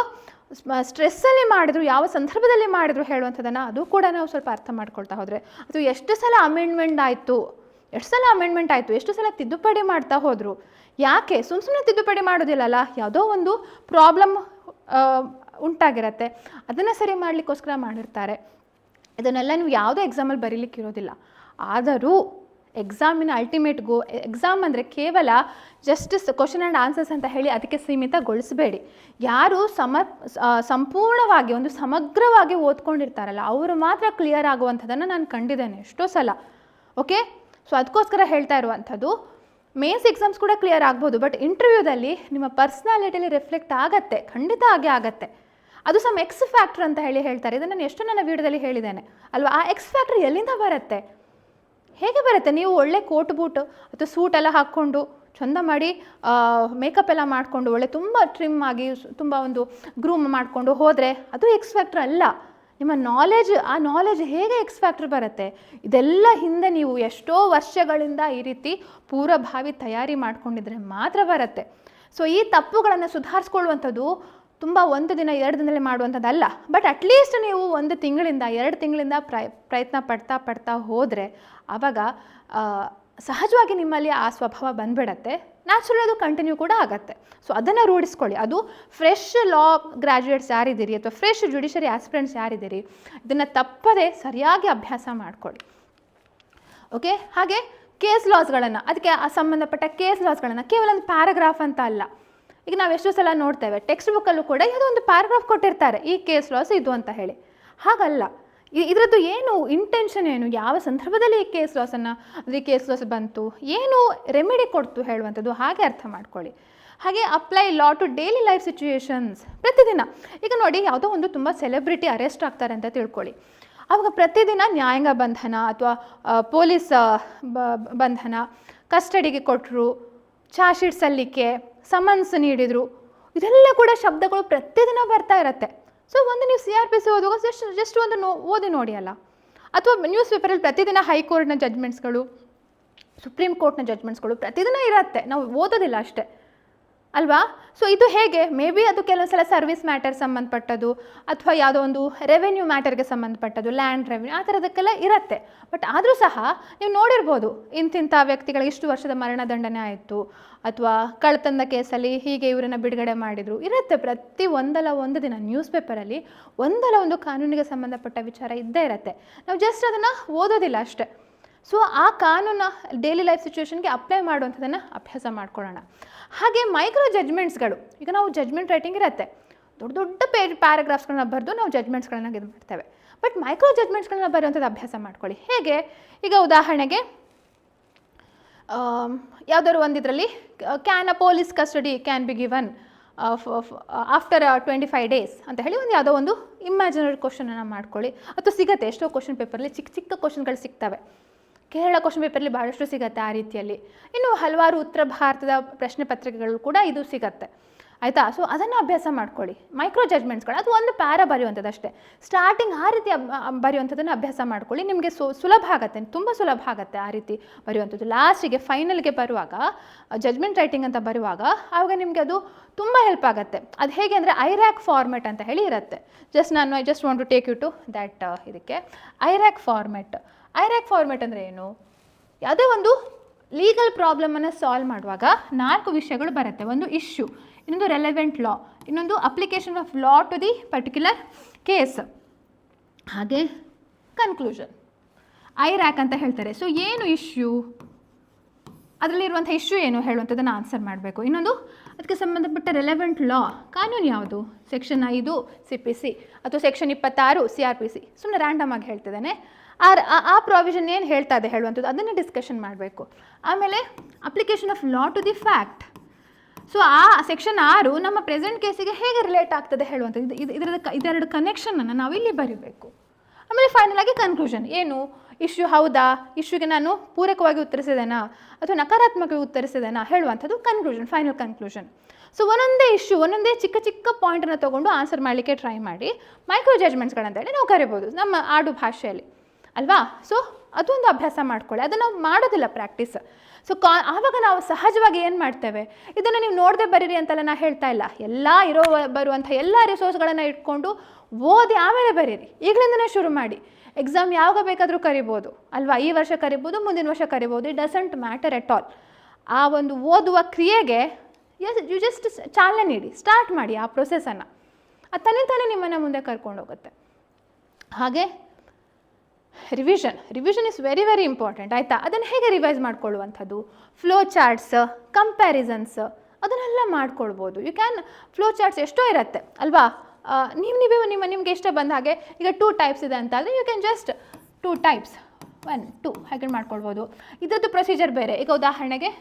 ಸ್ಟ್ರೆಸ್ಸಲ್ಲಿ ಮಾಡಿದ್ರು, ಯಾವ ಸಂದರ್ಭದಲ್ಲಿ ಮಾಡಿದ್ರು ಹೇಳುವಂಥದ್ದನ್ನು ಅದು ಕೂಡ ನಾವು ಸ್ವಲ್ಪ ಅರ್ಥ ಮಾಡ್ಕೊಳ್ತಾ ಹೋದರೆ, ಅದು ಎಷ್ಟು ಸಲ ಅಮೆಂಡ್ಮೆಂಟ್ ಆಯಿತು, ಎಷ್ಟು ಸಲ ತಿದ್ದುಪಡಿ ಮಾಡ್ತಾ ಹೋದರು, ಯಾಕೆ ಸುಮ್ಮನೆ ತಿದ್ದುಪಡಿ ಮಾಡೋದಿಲ್ಲಲ್ಲ, ಯಾವುದೋ ಒಂದು ಪ್ರಾಬ್ಲಮ್ ಉಂಟಾಗಿರತ್ತೆ, ಅದನ್ನು ಸರಿ ಮಾಡಲಿಕ್ಕೋಸ್ಕರ ಮಾಡಿರ್ತಾರೆ. ಇದನ್ನೆಲ್ಲ ನೀವು ಯಾವುದೋ ಎಕ್ಸಾಮಲ್ಲಿ ಬರೀಲಿಕ್ಕೆ ಇರೋದಿಲ್ಲ. ಆದರೂ ಎಕ್ಸಾಮಿನ ಅಲ್ಟಿಮೇಟ್ ಎಕ್ಸಾಮ್ ಅಂದರೆ ಕೇವಲ ಜಸ್ಟ್ ಕ್ವಶನ್ ಆ್ಯಂಡ್ ಆನ್ಸರ್ಸ್ ಅಂತ ಹೇಳಿ ಅದಕ್ಕೆ ಸೀಮಿತಗೊಳಿಸಬೇಡಿ. ಯಾರು ಸಂಪೂರ್ಣವಾಗಿ ಒಂದು ಸಮಗ್ರವಾಗಿ ಓದ್ಕೊಂಡಿರ್ತಾರಲ್ಲ ಅವರು ಮಾತ್ರ ಕ್ಲಿಯರ್ ಆಗುವಂಥದ್ದನ್ನು ನಾನು ಕಂಡಿದ್ದೇನೆ ಎಷ್ಟೋ ಸಲ. ಓಕೆ, ಸೊ ಅದಕ್ಕೋಸ್ಕರ ಹೇಳ್ತಾ ಇರುವಂಥದ್ದು, ಮೇನ್ಸ್ ಎಕ್ಸಾಮ್ಸ್ ಕೂಡ ಕ್ಲಿಯರ್ ಆಗ್ಬೋದು, ಬಟ್ ಇಂಟರ್ವ್ಯೂದಲ್ಲಿ ನಿಮ್ಮ ಪರ್ಸ್ನಾಲಿಟಿಯಲ್ಲಿ ರಿಫ್ಲೆಕ್ಟ್ ಆಗತ್ತೆ, ಖಂಡಿತ ಆಗೇ ಆಗತ್ತೆ. ಅದು ಸಮ್ ಎಕ್ಸ್ ಫ್ಯಾಕ್ಟ್ರ್ ಅಂತ ಹೇಳ್ತಾರೆ. ಇದನ್ನು ನಾನು ಎಷ್ಟು ನನ್ನ ವೀಡಿಯೋದಲ್ಲಿ ಹೇಳಿದ್ದೇನೆ ಅಲ್ವಾ. ಆ ಎಕ್ಸ್ ಫ್ಯಾಕ್ಟ್ರ್ ಎಲ್ಲಿಂದ ಬರುತ್ತೆ, ಹೇಗೆ ಬರುತ್ತೆ? ನೀವು ಒಳ್ಳೆ ಕೋಟ್ ಬೂಟ್ ಅಥವಾ ಸೂಟ್ ಎಲ್ಲ ಹಾಕ್ಕೊಂಡು ಚಂದ ಮಾಡಿ ಮೇಕಪ್ ಎಲ್ಲ ಮಾಡಿಕೊಂಡು ಒಳ್ಳೆ ತುಂಬ ಟ್ರಿಮ್ ಆಗಿ ತುಂಬ ಒಂದು ಗ್ರೂಮ್ ಮಾಡಿಕೊಂಡು ಹೋದರೆ ಅದು ಎಕ್ಸ್ ಫ್ಯಾಕ್ಟ್ರ್ ಅಲ್ಲ. ನಿಮ್ಮ ಆ ನಾಲೆಜ್ ಹೇಗೆ ಎಕ್ಸ್ ಫ್ಯಾಕ್ಟ್ರ್ ಬರುತ್ತೆ? ಇದೆಲ್ಲ ಹಿಂದೆ ನೀವು ಎಷ್ಟೋ ವರ್ಷಗಳಿಂದ ಈ ರೀತಿ ಪೂರ್ವಭಾವಿ ತಯಾರಿ ಮಾಡ್ಕೊಂಡಿದ್ರೆ ಮಾತ್ರ ಬರುತ್ತೆ. ಸೊ ಈ ತಪ್ಪುಗಳನ್ನು ಸುಧಾರಿಸ್ಕೊಳ್ಳುವಂಥದ್ದು ತುಂಬ 1 ದಿನ 2 ದಿನದಲ್ಲಿ ಮಾಡುವಂಥದ್ದಲ್ಲ, ಬಟ್ ಅಟ್ಲೀಸ್ಟ್ ನೀವು 1 ತಿಂಗಳಿಂದ 2 ತಿಂಗಳಿಂದ ಪ್ರಯತ್ನ ಪಡ್ತಾ ಹೋದರೆ ಆವಾಗ ಸಹಜವಾಗಿ ನಿಮ್ಮಲ್ಲಿ ಆ ಸ್ವಭಾವ ಬಂದ್ಬಿಡತ್ತೆ. ನ್ಯಾಚುರಲ್ ಅದು ಕಂಟಿನ್ಯೂ ಕೂಡ ಆಗತ್ತೆ. ಸೊ ಅದನ್ನು ರೂಢಿಸ್ಕೊಳ್ಳಿ. ಅದು ಫ್ರೆಶ್ ಲಾ ಗ್ರ್ಯಾಜುಯೇಟ್ಸ್ ಯಾರಿದ್ದೀರಿ ಅಥವಾ ಫ್ರೆಶ್ ಜುಡಿಷರಿ ಆಸ್ಪಿರೆಂಟ್ಸ್ ಯಾರಿದ್ದೀರಿ, ಇದನ್ನು ತಪ್ಪದೇ ಸರಿಯಾಗಿ ಅಭ್ಯಾಸ ಮಾಡ್ಕೊಳ್ಳಿ. ಓಕೆ, ಹಾಗೆ ಕೇಸ್ ಲಾಸ್ಗಳನ್ನು, ಅದಕ್ಕೆ ಸಂಬಂಧಪಟ್ಟ ಕೇಸ್ ಲಾಸ್ಗಳನ್ನು ಕೇವಲ ಒಂದು ಪ್ಯಾರಾಗ್ರಾಫ್ ಅಂತ ಅಲ್ಲ. ಈಗ ನಾವು ಎಷ್ಟೋ ಸಲ ನೋಡ್ತೇವೆ ಟೆಕ್ಸ್ಟ್ ಬುಕ್ಕಲ್ಲೂ ಕೂಡ ಯಾವುದೋ ಒಂದು ಪ್ಯಾರಾಗ್ರಾಫ್ ಕೊಟ್ಟಿರ್ತಾರೆ, ಈ ಕೇಸ್ ಲಾಸ್ ಇದು ಅಂತ ಹೇಳಿ. ಹಾಗಲ್ಲ, ಇದರದ್ದು ಏನು ಇಂಟೆನ್ಷನ್ ಏನು, ಯಾವ ಸಂದರ್ಭದಲ್ಲಿ ಈ ಕೇಸ್ ಲಾಸ್ ಬಂತು, ಏನು ರೆಮಿಡಿ ಕೊಡ್ತು ಹೇಳುವಂಥದ್ದು ಹಾಗೆ ಅರ್ಥ ಮಾಡ್ಕೊಳ್ಳಿ. ಹಾಗೆ apply law to daily life situations. ಪ್ರತಿದಿನ ಈಗ ನೋಡಿ, ಯಾವುದೋ ಒಂದು ತುಂಬ ಸೆಲೆಬ್ರಿಟಿ ಅರೆಸ್ಟ್ ಆಗ್ತಾರೆ ಅಂತ ತಿಳ್ಕೊಳ್ಳಿ, ಆವಾಗ ಪ್ರತಿದಿನ ನ್ಯಾಯಾಂಗ ಬಂಧನ ಅಥವಾ ಪೊಲೀಸ್ ಬಂಧನ, ಕಸ್ಟಡಿಗೆ ಕೊಟ್ಟರು, ಚಾರ್ಜ್ ಶೀಟ್ ಸಲ್ಲಿಕೆ, ಸಮನ್ಸ್ ನೀಡಿದರು, ಇದೆಲ್ಲ ಕೂಡ ಶಬ್ದಗಳು ಪ್ರತಿದಿನ ಬರ್ತಾ ಇರುತ್ತೆ. ಸೊ ಒಂದು ನೀವು CRPC ಓದುವಾಗ ಜಸ್ಟ್ ಒಂದು ಓದಿ ನೋಡಿ ಅಲ್ಲ. ಅಥವಾ ನ್ಯೂಸ್ ಪೇಪರಲ್ಲಿ ಪ್ರತಿದಿನ ಹೈಕೋರ್ಟ್ನ ಜಡ್ಜ್ಮೆಂಟ್ಸ್ಗಳು, ಸುಪ್ರೀಂ ಕೋರ್ಟ್ನ ಜಡ್ಜ್ಮೆಂಟ್ಸ್ಗಳು ಪ್ರತಿದಿನ ಇರುತ್ತೆ, ನಾವು ಓದೋದಿಲ್ಲ ಅಷ್ಟೇ ಅಲ್ವಾ. ಸೊ ಇದು ಹೇಗೆ, ಮೇ ಬಿ ಅದು ಕೆಲವೊಂದು ಸಲ ಸರ್ವಿಸ್ ಮ್ಯಾಟರ್ ಸಂಬಂಧಪಟ್ಟದ್ದು ಅಥವಾ ಯಾವುದೋ ಒಂದು ರೆವೆನ್ಯೂ ಮ್ಯಾಟರ್ಗೆ ಸಂಬಂಧಪಟ್ಟದ್ದು, ಲ್ಯಾಂಡ್ ರೆವೆನ್ಯೂ ಆ ಥರದಕ್ಕೆಲ್ಲ ಇರುತ್ತೆ. ಬಟ್ ಆದರೂ ಸಹ ನೀವು ನೋಡಿರ್ಬೋದು, ಇಂತಿಂಥ ವ್ಯಕ್ತಿಗಳಿಗೆ ಇಷ್ಟು ವರ್ಷದ ಮರಣದಂಡನೆ ಆಯಿತು ಅಥವಾ ಕಳ್ತನದ ಕೇಸಲ್ಲಿ ಹೀಗೆ ಇವರನ್ನು ಬಿಡುಗಡೆ ಮಾಡಿದರು, ಇರುತ್ತೆ. ಪ್ರತಿ ಒಂದು ದಿನ ನ್ಯೂಸ್ ಪೇಪರಲ್ಲಿ ಒಂದು ಕಾನೂನಿಗೆ ಸಂಬಂಧಪಟ್ಟ ವಿಚಾರ ಇದ್ದೇ ಇರುತ್ತೆ. ನಾವು ಜಸ್ಟ್ ಅದನ್ನು ಓದೋದಿಲ್ಲ ಅಷ್ಟೇ. ಸೊ ಆ ಕಾನೂನ ಡೈಲಿ ಲೈಫ್ ಸಿಚುವೇಷನ್ಗೆ ಅಪ್ಲೈ ಮಾಡುವಂಥದ್ದನ್ನು ಅಭ್ಯಾಸ ಮಾಡ್ಕೊಳ್ಳೋಣ. ಹಾಗೆ ಮೈಕ್ರೋ ಜಡ್ಜ್ಮೆಂಟ್ಸ್ಗಳು, ಈಗ ನಾವು ಜಡ್ಜ್ಮೆಂಟ್ ರೈಟಿಂಗ್ ಇರುತ್ತೆ, ದೊಡ್ಡ ಪ್ಯಾರಾಗ್ರಾಫ್ಸ್ಗಳನ್ನ ಬರೆದು ನಾವು ಜಡ್ಜ್ಮೆಂಟ್ಸ್ಗಳನ್ನ ಇದು ಮಾಡ್ತೇವೆ. ಬಟ್ ಮೈಕ್ರೋ ಜಡ್ಜ್ಮೆಂಟ್ಸ್ಗಳನ್ನ ಬರೆಯುವಂಥದ್ದು ಅಭ್ಯಾಸ ಮಾಡ್ಕೊಳ್ಳಿ. ಹೇಗೆ, ಈಗ ಉದಾಹರಣೆಗೆ ಯಾವುದಾದ್ರು ಒಂದಿದ್ರಲ್ಲಿ police custody can be given after 25 days ಅಂತ ಹೇಳಿ ಯಾವುದೋ ಒಂದು ಇಮ್ಯಾಜಿನರಿ ಕ್ವಶನನ್ನು ಮಾಡ್ಕೊಳ್ಳಿ. ಅಥವಾ ಸಿಗುತ್ತೆ, ಎಷ್ಟೋ ಕ್ವಶನ್ ಪೇಪರಲ್ಲಿ ಚಿಕ್ಕ ಕ್ವಶನ್ಗಳು ಸಿಗ್ತವೆ. ಕೇರಳ ಕ್ವಶನ್ ಪೇಪರಲ್ಲಿ ಭಾಳಷ್ಟು ಸಿಗುತ್ತೆ ಆ ರೀತಿಯಲ್ಲಿ. ಇನ್ನು ಹಲವಾರು ಉತ್ತರ ಭಾರತದ ಪ್ರಶ್ನೆ ಪತ್ರಿಕೆಗಳು ಕೂಡ ಇದು ಸಿಗತ್ತೆ ಆಯಿತಾ. ಸೊ ಅದನ್ನು ಅಭ್ಯಾಸ ಮಾಡ್ಕೊಳ್ಳಿ. ಮೈಕ್ರೋ ಜಜ್ಮೆಂಟ್ಸ್ಗಳು ಅದು ಒಂದು ಪ್ಯಾರ ಬರೆಯುವಂಥದ್ದು ಅಷ್ಟೇ. ಸ್ಟಾರ್ಟಿಂಗ್ ಆ ರೀತಿ ಬರೆಯುವಂಥದ್ದನ್ನು ಅಭ್ಯಾಸ ಮಾಡ್ಕೊಳ್ಳಿ. ನಿಮಗೆ ಸುಲಭ ಆಗುತ್ತೆ, ತುಂಬ ಸುಲಭ ಆಗುತ್ತೆ ಆ ರೀತಿ ಬರೆಯುವಂಥದ್ದು. ಲಾಸ್ಟಿಗೆ ಫೈನಲ್ಗೆ ಬರುವಾಗ ಜಜ್ಮೆಂಟ್ ರೈಟಿಂಗ್ ಅಂತ ಬರುವಾಗ ಆವಾಗ ನಿಮಗೆ ಅದು ತುಂಬ ಹೆಲ್ಪ್ ಆಗುತ್ತೆ. ಅದು ಹೇಗೆ ಅಂದರೆ ಐರ್ಯಾಕ್ ಫಾರ್ಮೆಟ್ ಅಂತ ಹೇಳಿ ಇರುತ್ತೆ. I just want to take you to that ಇದಕ್ಕೆ ಐರ್ಯಾಕ್ ಫಾರ್ಮೆಟ್. ಐರ್ಯಾಕ್ ಫಾರ್ಮೆಟ್ ಅಂದರೆ ಏನು? ಯಾವುದೇ ಒಂದು ಲೀಗಲ್ ಪ್ರಾಬ್ಲಮನ್ನು ಸಾಲ್ವ್ ಮಾಡುವಾಗ 4 ವಿಷಯಗಳು ಬರುತ್ತೆ. ಒಂದು ಇಶ್ಯೂ, ಇನ್ನೊಂದು ರೆಲೆವೆಂಟ್ ಲಾ, ಇನ್ನೊಂದು application of law to the particular case, ಹಾಗೆ ಕನ್ಕ್ಲೂಷನ್. ಐರ್ಯಾಕ್ ಅಂತ ಹೇಳ್ತಾರೆ. ಸೊ ಏನು ಇಶ್ಯೂ, ಅದರಲ್ಲಿರುವಂಥ ಇಶ್ಯೂ ಏನು ಹೇಳುವಂಥದ್ದನ್ನು ಆನ್ಸರ್ ಮಾಡಬೇಕು. ಇನ್ನೊಂದು ಅದಕ್ಕೆ ಸಂಬಂಧಪಟ್ಟ ರೆಲೆವೆಂಟ್ ಲಾ, ಕಾನೂನು ಯಾವುದು, ಸೆಕ್ಷನ್ 5 CPC ಅಥವಾ ಸೆಕ್ಷನ್ 26 CRPC. ಸುಮ್ಮನೆ ರ್ಯಾಂಡಮ್ ಆಗಿ ಹೇಳ್ತಿದ್ದೇನೆ. ಆ ಪ್ರಾವಿಷನ್ ಏನು ಹೇಳ್ತಾ ಇದೆ ಹೇಳುವಂಥದ್ದು ಅದನ್ನು ಡಿಸ್ಕಷನ್ ಮಾಡಬೇಕು. ಆಮೇಲೆ application of law to the fact. So ಆ ಸೆಕ್ಷನ್ 6 ನಮ್ಮ ಪ್ರೆಸೆಂಟ್ ಕೇಸಿಗೆ ಹೇಗೆ ರಿಲೇಟ್ ಆಗ್ತದೆ ಹೇಳುವಂಥದ್ದು, ಇದೆರಡು ಕನೆಕ್ಷನನ್ನು ನಾವು ಇಲ್ಲಿ ಬರೀಬೇಕು. ಆಮೇಲೆ ಫೈನಲ್ ಆಗಿ ಕನ್ಕ್ಲೂಷನ್ ಏನು, ಇಶ್ಯೂ ಹೌದಾ, ಇಶ್ಯೂಗೆ ನಾನು ಪೂರಕವಾಗಿ ಉತ್ತರಿಸಿದೇನಾ ಅಥವಾ ನಕಾರಾತ್ಮಕವಾಗಿ ಉತ್ತರಿಸಿದೇನಾ ಹೇಳುವಂಥದ್ದು ಕನ್ಕ್ಲೂಷನ್, ಫೈನಲ್ ಕನ್ಕ್ಲೂಷನ್. ಸೊ ಒಂದೊಂದೇ ಇಶ್ಯೂ, ಒಂದೊಂದೇ ಚಿಕ್ಕ ಚಿಕ್ಕ ಪಾಯಿಂಟನ್ನು ತೊಗೊಂಡು ಆನ್ಸರ್ ಮಾಡಲಿಕ್ಕೆ ಟ್ರೈ ಮಾಡಿ ಮೈಕ್ರೋ ಜಜ್ಮೆಂಟ್ಸ್ಗಳಂತೇಳಿ ನಾವು ಕರಿಬೋದು ನಮ್ಮ ಆಡು ಭಾಷೆಯಲ್ಲಿ ಅಲ್ವಾ. ಸೊ ಅದೊಂದು ಅಭ್ಯಾಸ ಮಾಡ್ಕೊಳ್ಳಿ. ಅದನ್ನು ನಾವು ಮಾಡೋದಿಲ್ಲ ಪ್ರಾಕ್ಟೀಸ್. ಸೊ ಆವಾಗ ನಾವು ಸಹಜವಾಗಿ ಏನು ಮಾಡ್ತೇವೆ, ಇದನ್ನು ನೀವು ನೋಡದೆ ಬರೀರಿ ಅಂತೆಲ್ಲ ನಾನು ಹೇಳ್ತಾ ಇಲ್ಲ. ಎಲ್ಲ ಬರುವಂಥ ಎಲ್ಲ ರಿಸೋರ್ಸ್ಗಳನ್ನು ಇಟ್ಕೊಂಡು ಓದಿ ಆಮೇಲೆ ಬರೀರಿ. ಈಗಲಿಂದನೇ ಶುರು ಮಾಡಿ. ಎಕ್ಸಾಮ್ ಯಾವಾಗ ಬೇಕಾದರೂ ಕರಿಬೋದು ಅಲ್ವಾ. ಈ ವರ್ಷ ಕರಿಬೋದು, ಮುಂದಿನ ವರ್ಷ ಕರಿಬೋದು. It doesn't matter at all. ಆ ಒಂದು ಓದುವ ಕ್ರಿಯೆಗೆ ಯು ಜಸ್ಟ್ ಚಾಲನೆ ನೀಡಿ, ಸ್ಟಾರ್ಟ್ ಮಾಡಿ ಆ ಪ್ರೊಸೆಸನ್ನು. ಅದು ತಾನೇ ನಿಮ್ಮನ್ನು ಮುಂದೆ ಕರ್ಕೊಂಡು ಹೋಗುತ್ತೆ. ಹಾಗೆ revision is very very important ಆಯಿತಾ. ಅದನ್ನು ಹೇಗೆ ರಿವೈಸ್ ಮಾಡ್ಕೊಳ್ಳುವಂಥದ್ದು, ಫ್ಲೋ ಚಾರ್ಟ್ಸ್, ಕಂಪ್ಯಾರಿಸನ್ಸ್ ಅದನ್ನೆಲ್ಲ ಮಾಡ್ಕೊಳ್ಬೋದು. ಯು ಕ್ಯಾನ್ ಫ್ಲೋ ಚಾರ್ಟ್ಸ್ ಎಷ್ಟೋ ಇರುತ್ತೆ ಅಲ್ವಾ. ನಿಮಗೆ ಇಷ್ಟ ಬಂದ ಹಾಗೆ ಈಗ 2 ಟೈಪ್ಸ್ ಇದೆ ಅಂತ ಆದರೆ ಯು ಕ್ಯಾನ್ ಜಸ್ಟ್ 2 ಟೈಪ್ಸ್ 1 2 ಹಾಗೆ ಮಾಡ್ಕೊಳ್ಬೋದು. ಇದರದ್ದು ಪ್ರೊಸೀಜರ್ ಬೇರೆ. ಈಗ ಉದಾಹರಣೆಗೆ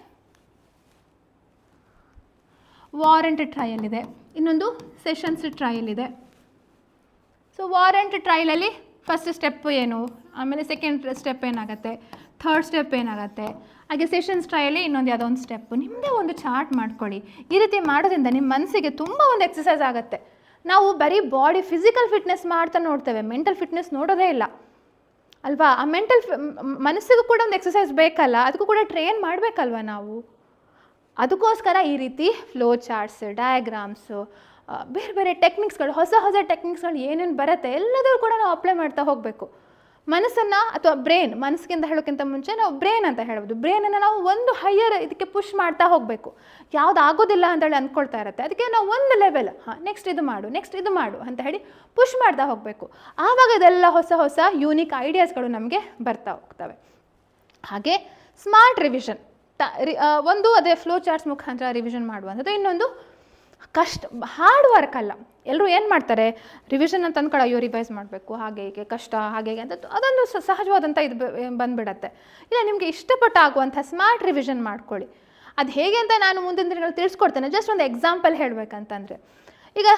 ವಾರಂಟ್ ಟ್ರಯಲ್ ಇದೆ, ಇನ್ನೊಂದು ಸೆಷನ್ಸ್ ಟ್ರಯಲ್ ಇದೆ. ಸೊ ವಾರಂಟ್ ಟ್ರಯಲಲ್ಲಿ ಫಸ್ಟ್ ಸ್ಟೆಪ್ ಏನು, ಆಮೇಲೆ ಸೆಕೆಂಡ್ ಸ್ಟೆಪ್ ಏನಾಗುತ್ತೆ, ಥರ್ಡ್ ಸ್ಟೆಪ್ ಏನಾಗುತ್ತೆ, ಹಾಗೆ ಸೆಷನ್ಸ್ ಟ್ರಯಲಿ ಇನ್ನೊಂದು ಯಾವುದೋ ಒಂದು ಸ್ಟೆಪ್ಪು. ನಿಮ್ಮದೇ ಒಂದು ಚಾರ್ಟ್ ಮಾಡ್ಕೊಳ್ಳಿ. ಈ ರೀತಿ ಮಾಡೋದ್ರಿಂದ ನಿಮ್ಮ ಮನಸ್ಸಿಗೆ ತುಂಬ ಒಂದು ಎಕ್ಸಸೈಸ್ ಆಗುತ್ತೆ. ನಾವು ಬರೀ ಬಾಡಿ ಫಿಸಿಕಲ್ ಫಿಟ್ನೆಸ್ ಮಾಡ್ತಾ ನೋಡ್ತೇವೆ, ಮೆಂಟಲ್ ಫಿಟ್ನೆಸ್ ನೋಡೋದೇ ಇಲ್ಲ ಅಲ್ವಾ. ಆ ಮನಸ್ಸಿಗೂ ಕೂಡ ಒಂದು ಎಕ್ಸಸೈಸ್ ಬೇಕಲ್ಲ, ಅದಕ್ಕೂ ಕೂಡ ಟ್ರೈನ್ ಮಾಡಬೇಕಲ್ವ ನಾವು. ಅದಕ್ಕೋಸ್ಕರ ಈ ರೀತಿ ಫ್ಲೋ ಚಾರ್ಟ್ಸ್, ಡಯಾಗ್ರಾಮ್ಸು, ಬೇರೆ ಬೇರೆ ಟೆಕ್ನಿಕ್ಸ್ಗಳು, ಹೊಸ ಟೆಕ್ನಿಕ್ಸ್ಗಳು ಏನೇನು ಬರುತ್ತೆ ಎಲ್ಲದೂ ಕೂಡ ನಾವು ಅಪ್ಲೈ ಮಾಡ್ತಾ ಹೋಗಬೇಕು. ಮನಸ್ಸನ್ನು ಅಥವಾ ಮನಸ್ಸಿಗಿಂತ ಹೇಳೋಕ್ಕಿಂತ ಮುಂಚೆ ನಾವು ಬ್ರೈನ್ ಅಂತ ಹೇಳ್ಬೋದು. ಬ್ರೈನನ್ನು ನಾವು ಒಂದು ಹೈಯರ್ ಇದಕ್ಕೆ ಪುಷ್ ಮಾಡ್ತಾ ಹೋಗಬೇಕು. ಯಾವುದು ಆಗೋದಿಲ್ಲ ಅಂತೇಳಿ ಅಂದ್ಕೊಳ್ತಾ ಇರುತ್ತೆ, ಅದಕ್ಕೆ ನಾವು ಒಂದು ಲೆವೆಲ್ ನೆಕ್ಸ್ಟ್ ಇದು ಮಾಡು ಅಂತ ಹೇಳಿ ಪುಷ್ ಮಾಡ್ತಾ ಹೋಗಬೇಕು. ಆವಾಗ ಇದೆಲ್ಲ ಹೊಸ ಯೂನಿಕ್ ಐಡಿಯಾಸ್ಗಳು ನಮಗೆ ಬರ್ತಾ ಹೋಗ್ತವೆ. ಹಾಗೆ ಸ್ಮಾರ್ಟ್ ರಿವಿಷನ್, ಒಂದು ಅದೇ ಫ್ಲೋ ಚಾರ್ಟ್ಸ್ ಮುಖಾಂತರ ರಿವಿಷನ್ ಮಾಡುವಂಥದ್ದು. ಇನ್ನೊಂದು ಹಾರ್ಡ್ ವರ್ಕ್ ಅಲ್ಲ. ಎಲ್ಲರೂ ಏನು ಮಾಡ್ತಾರೆ, ರಿವಿಷನ್ ಅಂತ ಅಂದ್ಕೊಳ್ಳೋ, ಅಯ್ಯೋ ರಿವೈಸ್ ಮಾಡಬೇಕು, ಹಾಗೆ ಹೀಗೆ ಕಷ್ಟ ಹಾಗೆ ಅಂತ ಅದೊಂದು ಸಹಜವಾದಂಥ ಇದು ಬಂದುಬಿಡತ್ತೆ. ಇಲ್ಲ, ನಿಮಗೆ ಇಷ್ಟಪಟ್ಟು ಆಗುವಂಥ ಸ್ಮಾರ್ಟ್ ರಿವಿಷನ್ ಮಾಡ್ಕೊಳ್ಳಿ. ಅದು ಹೇಗೆ ಅಂತ ನಾನು ಮುಂದಿನ ದಿನಗಳು ತಿಳಿಸ್ಕೊಡ್ತೇನೆ. ಜಸ್ಟ್ ಒಂದು ಎಕ್ಸಾಂಪಲ್ ಹೇಳಬೇಕಂತಂದರೆ, ಈಗ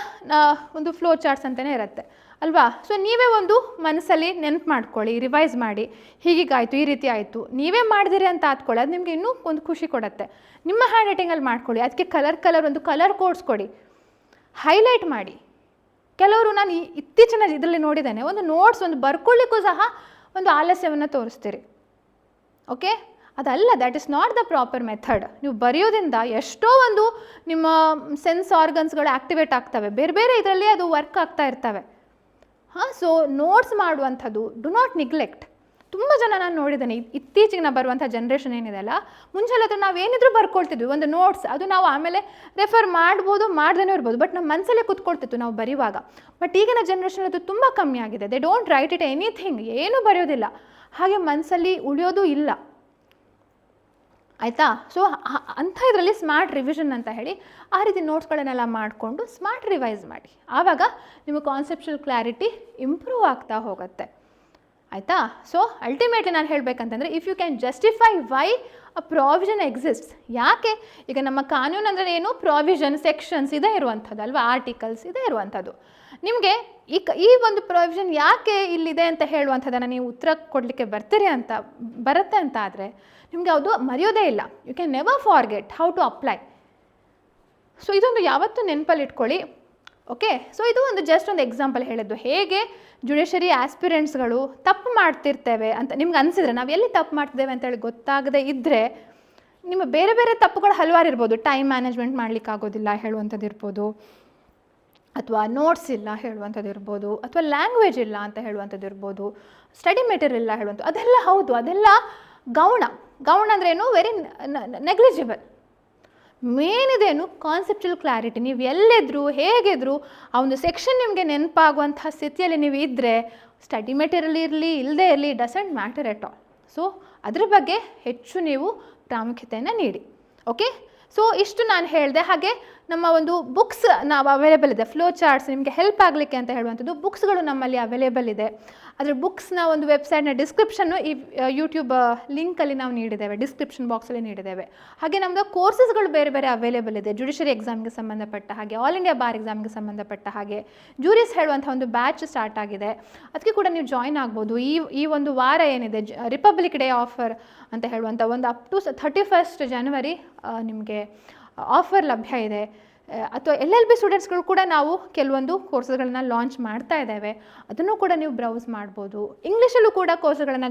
ಒಂದು ಫ್ಲೋ ಚಾರ್ಟ್ಸ್ ಅಂತಲೇ ಇರುತ್ತೆ ಅಲ್ವಾ. ಸೊ ನೀವೇ ಒಂದು ಮನಸ್ಸಲ್ಲಿ ನೆನಪು ಮಾಡ್ಕೊಳ್ಳಿ, ರಿವೈಸ್ ಮಾಡಿ, ಹೀಗೀಗಾಯಿತು, ಈ ರೀತಿ ಆಯಿತು, ನೀವೇ ಮಾಡಿದಿರಿ ಅಂತ ಆತ್ಕೊಳ್ಳಿ. ಅದು ನಿಮಗೆ ಇನ್ನೂ ಒಂದು ಖುಷಿ ಕೊಡುತ್ತೆ. ನಿಮ್ಮ ಹ್ಯಾಂಡ್ ರೈಟಿಂಗಲ್ಲಿ ಮಾಡ್ಕೊಳ್ಳಿ. ಅದಕ್ಕೆ ಒಂದು ಕಲರ್ ಕೋಡ್ಸ್ ಕೊಡಿ, ಹೈಲೈಟ್ ಮಾಡಿ. ಕೆಲವರು ನಾನು ಇತ್ತೀಚಿನ ಇದರಲ್ಲಿ ನೋಡಿದ್ದೇನೆ, ಒಂದು ನೋಟ್ಸ್ ಒಂದು ಬರ್ಕೊಳ್ಳಿಕ್ಕೂ ಸಹ ಒಂದು ಆಲಸ್ಯವನ್ನು ತೋರಿಸ್ತೀರಿ. ಓಕೆ, ಅದಲ್ಲ, that is not the proper method. ನೀವು ಬರೆಯೋದ್ರಿಂದ ಎಷ್ಟೋ ಒಂದು ನಿಮ್ಮ ಸೆನ್ಸ್ ಆರ್ಗನ್ಸ್ಗಳು ಆ್ಯಕ್ಟಿವೇಟ್ ಆಗ್ತವೆ, ಬೇರೆ ಬೇರೆ ಇದರಲ್ಲಿ ಅದು ವರ್ಕ್ ಆಗ್ತಾ ಇರ್ತವೆ. ಸೊ ನೋಟ್ಸ್ ಮಾಡುವಂಥದ್ದು ಡು ನಾಟ್ ನಿಗ್ಲೆಕ್ಟ್. ತುಂಬ ಜನ ನಾನು ನೋಡಿದ್ದೇನೆ, ಇತ್ತೀಚೆಗೆ ಬರುವಂಥ ಜನ್ರೇಷನ್ ಏನಿದೆ ಅಲ್ಲ, ಮುಂಚೆಲ್ಲ ನಾವೇನಿದ್ರೂ ಬರ್ಕೊಳ್ತಿದ್ವಿ ಒಂದು ನೋಟ್ಸ್, ಅದು ನಾವು ಆಮೇಲೆ ರೆಫರ್ ಮಾಡ್ಬೋದು, ಮಾಡ್ದೇ ಇರ್ಬೋದು, ಬಟ್ ನಮ್ಮ ಮನಸ್ಸಲ್ಲೇ ಕೂತ್ಕೊಳ್ತಿತ್ತು ನಾವು ಬರೆಯುವಾಗ. ಬಟ್ ಈಗಿನ ಜನ್ರೇಷನ್ ಅದು ತುಂಬ ಕಮ್ಮಿ ಆಗಿದೆ. They don't right it anything, ಏನೂ ಬರೆಯೋದಿಲ್ಲ, ಹಾಗೆ ಮನಸ್ಸಲ್ಲಿ ಉಳಿಯೋದು ಇಲ್ಲ ಆಯಿತಾ. ಸೊ ಅಂಥ ಇದರಲ್ಲಿ ಸ್ಮಾರ್ಟ್ ರಿವಿಷನ್ ಅಂತ ಹೇಳಿ ಆ ರೀತಿ ನೋಟ್ಸ್ಗಳನ್ನೆಲ್ಲ ಮಾಡಿಕೊಂಡು ಸ್ಮಾರ್ಟ್ ರಿವೈಸ್ ಮಾಡಿ. ಆವಾಗ ನಿಮ್ಮ ಕಾನ್ಸೆಪ್ಷುವಲ್ ಕ್ಲಾರಿಟಿ ಇಂಪ್ರೂವ್ ಆಗ್ತಾ ಹೋಗುತ್ತೆ ಆಯಿತಾ. ಸೊ ಅಲ್ಟಿಮೇಟ್ಲಿ ನಾನು ಹೇಳಬೇಕಂತಂದರೆ, if you can justify why a provision exists. ಯಾಕೆ ಈಗ ನಮ್ಮ ಕಾನೂನು ಅಂದರೆ ಏನು, ಪ್ರಾವಿಷನ್, ಸೆಕ್ಷನ್ಸ್ ಇದೇ ಇರುವಂಥದ್ದು ಅಲ್ವಾ, ಆರ್ಟಿಕಲ್ಸ್ ಇದೇ ಇರುವಂಥದ್ದು. ನಿಮಗೆ ಈ ಒಂದು ಪ್ರಾವಿಷನ್ ಯಾಕೆ ಇಲ್ಲಿದೆ ಅಂತ ಹೇಳುವಂಥದ್ದನ್ನು ನೀವು ಉತ್ತರ ಕೊಡಲಿಕ್ಕೆ ಬರುತ್ತೆ ಅಂತ ಆದರೆ ನಿಮಗೆ ಅದು ಮರೆಯೋದೇ ಇಲ್ಲ. You can never forget how to apply so ಇದೊಂದು ಯಾವತ್ತೂ ನೆನಪಲ್ಲಿ ಇಟ್ಕೊಳ್ಳಿ. ಓಕೆ, ಸೊ ಇದು ಒಂದು ಜಸ್ಟ್ ಒಂದು ಎಕ್ಸಾಂಪಲ್ ಹೇಳಿದ್ದು, ಹೇಗೆ ಜುಡಿಷರಿ ಆಸ್ಪಿರೆಂಟ್ಸ್ಗಳು ತಪ್ಪು ಮಾಡ್ತಿರ್ತೇವೆ ಅಂತ ನಿಮ್ಗೆ ಅನಿಸಿದ್ರೆ, ನಾವು ಎಲ್ಲಿ ತಪ್ಪು ಮಾಡ್ತಿದ್ದೇವೆ ಅಂತೇಳಿ ಗೊತ್ತಾಗದೇ ಇದ್ದರೆ, ನಿಮ್ಮ ಬೇರೆ ಬೇರೆ ತಪ್ಪುಗಳು ಹಲವಾರು ಇರ್ಬೋದು. ಟೈಮ್ ಮ್ಯಾನೇಜ್ಮೆಂಟ್ ಮಾಡಲಿಕ್ಕಾಗೋದಿಲ್ಲ ಹೇಳುವಂಥದ್ದು ಇರ್ಬೋದು, ಅಥವಾ ನೋಟ್ಸ್ ಇಲ್ಲ ಹೇಳುವಂಥದ್ದು ಇರ್ಬೋದು, ಅಥವಾ ಲ್ಯಾಂಗ್ವೇಜ್ ಇಲ್ಲ ಅಂತ ಹೇಳುವಂಥದ್ದು ಇರ್ಬೋದು, ಸ್ಟಡಿ ಮೆಟೀರಿಯಲ್ ಇಲ್ಲ ಹೇಳುವಂಥದ್ದು. ಅದೆಲ್ಲ ಹೌದು, ಅದೆಲ್ಲ ಗೌಣ. ಗೌಣ ಅಂದ್ರೇನು, ವೆರಿ ನೆಗ್ಲಿಜಿಬಲ್. ಮೇನ್ ಇದೇನು, ಕಾನ್ಸೆಪ್ಚುಯಲ್ ಕ್ಲಾರಿಟಿ. ನೀವು ಎಲ್ಲಿದ್ರು ಹೇಗಿದ್ರು ಆ ಒಂದು ಸೆಕ್ಷನ್ ನಿಮಗೆ ನೆನಪಾಗುವಂಥ ಸ್ಥಿತಿಯಲ್ಲಿ ನೀವು ಇದ್ದರೆ, ಸ್ಟಡಿ ಮೆಟೀರಿಯಲ್ ಇರಲಿ ಇಲ್ಲದೇ ಇರಲಿ, doesn't matter at all. So ಅದ್ರ ಬಗ್ಗೆ ಹೆಚ್ಚು ನೀವು ಪ್ರಾಮುಖ್ಯತೆಯನ್ನು ನೀಡಿ. ಓಕೆ, ಸೊ ಇಷ್ಟು ನಾನು ಹೇಳಿದೆ. ಹಾಗೆ ನಮ್ಮ ಒಂದು ಬುಕ್ಸ್ ನಾವು ಅವೈಲೇಬಲ್ ಇದೆ, ಫ್ಲೋ ಚಾರ್ಟ್ಸ್ ನಿಮಗೆ ಹೆಲ್ಪ್ ಆಗಲಿಕ್ಕೆ ಅಂತ ಹೇಳುವಂಥದ್ದು ಬುಕ್ಸ್ಗಳು ನಮ್ಮಲ್ಲಿ ಅವೈಲೇಬಲ್ ಇದೆ. ಅದರ ಬುಕ್ಸ್ನ ಒಂದು ವೆಬ್ಸೈಟ್ನ ಡಿಸ್ಕ್ರಿಪ್ಷನ್ನು ಈ ಯೂಟ್ಯೂಬ್ ಲಿಂಕಲ್ಲಿ ನಾವು ನೀಡಿದ್ದೇವೆ, ಡಿಸ್ಕ್ರಿಪ್ಷನ್ ಬಾಕ್ಸಲ್ಲಿ ನೀಡಿದ್ದೇವೆ. ಹಾಗೆ ನಮ್ಮದು ಕೋರ್ಸಸ್ಗಳು ಬೇರೆ ಬೇರೆ ಅವೈಲೇಬಲ್ ಇದೆ, ಜುಡಿಷರಿ ಎಕ್ಸಾಮ್ಗೆ ಸಂಬಂಧಪಟ್ಟ ಹಾಗೆ, ಆಲ್ ಇಂಡಿಯಾ ಬಾರ್ ಎಕ್ಸಾಮ್ಗೆ ಸಂಬಂಧಪಟ್ಟ ಹಾಗೆ, ಜೂರೀಸ್ ಹೇಳುವಂಥ ಒಂದು ಬ್ಯಾಚ್ ಸ್ಟಾರ್ಟ್ ಆಗಿದೆ, ಅದಕ್ಕೆ ಕೂಡ ನೀವು ಜಾಯ್ನ್ ಆಗ್ಬೋದು. ಈ ಒಂದು ವಾರ ಏನಿದೆ, ರಿಪಬ್ಲಿಕ್ ಡೇ ಆಫರ್ ಅಂತ ಹೇಳುವಂಥ ಒಂದು ಅಪ್ ಟು 31st ಜನವರಿ ನಿಮಗೆ ಆಫರ್ ಲಭ್ಯ ಇದೆ. ಅಥವಾ LLB ಸ್ಟೂಡೆಂಟ್ಸ್ಗಳು ಕೂಡ ನಾವು ಕೆಲವೊಂದು ಕೋರ್ಸ್ಗಳನ್ನು ಲಾಂಚ್ ಮಾಡ್ತಾ ಇದ್ದೇವೆ, ಅದನ್ನು ಕೂಡ ನೀವು ಬ್ರೌಸ್ ಮಾಡ್ಬೋದು. ಇಂಗ್ಲೀಷಲ್ಲೂ ಕೂಡ ಕೋರ್ಸ್ಗಳನ್ನು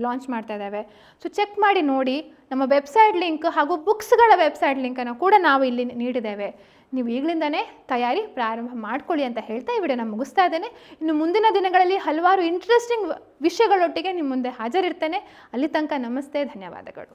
ಲಾಂಚ್ ಮಾಡ್ತಾ ಇದ್ದೇವೆ. ಸೊ ಚೆಕ್ ಮಾಡಿ ನೋಡಿ. ನಮ್ಮ ವೆಬ್ಸೈಟ್ ಲಿಂಕ್ ಹಾಗೂ ಬುಕ್ಸ್ಗಳ ವೆಬ್ಸೈಟ್ ಲಿಂಕನ್ನು ಕೂಡ ನಾವು ಇಲ್ಲಿ ನೀಡಿದ್ದೇವೆ. ನೀವು ಈಗಲಿಂದನೇ ತಯಾರಿ ಪ್ರಾರಂಭ ಮಾಡ್ಕೊಳ್ಳಿ ಅಂತ ಹೇಳ್ತಾ ಈ ವಿಡಿಯೋ ನಾನು ಮುಗಿಸ್ತಾ ಇದ್ದೇನೆ. ಇನ್ನು ಮುಂದಿನ ದಿನಗಳಲ್ಲಿ ಹಲವಾರು ಇಂಟ್ರೆಸ್ಟಿಂಗ್ ವಿಷಯಗಳೊಟ್ಟಿಗೆ ನಿಮ್ಮ ಮುಂದೆ ಹಾಜರಿರ್ತೇನೆ. ಅಲ್ಲಿ ತನಕ ನಮಸ್ತೆ, ಧನ್ಯವಾದಗಳು.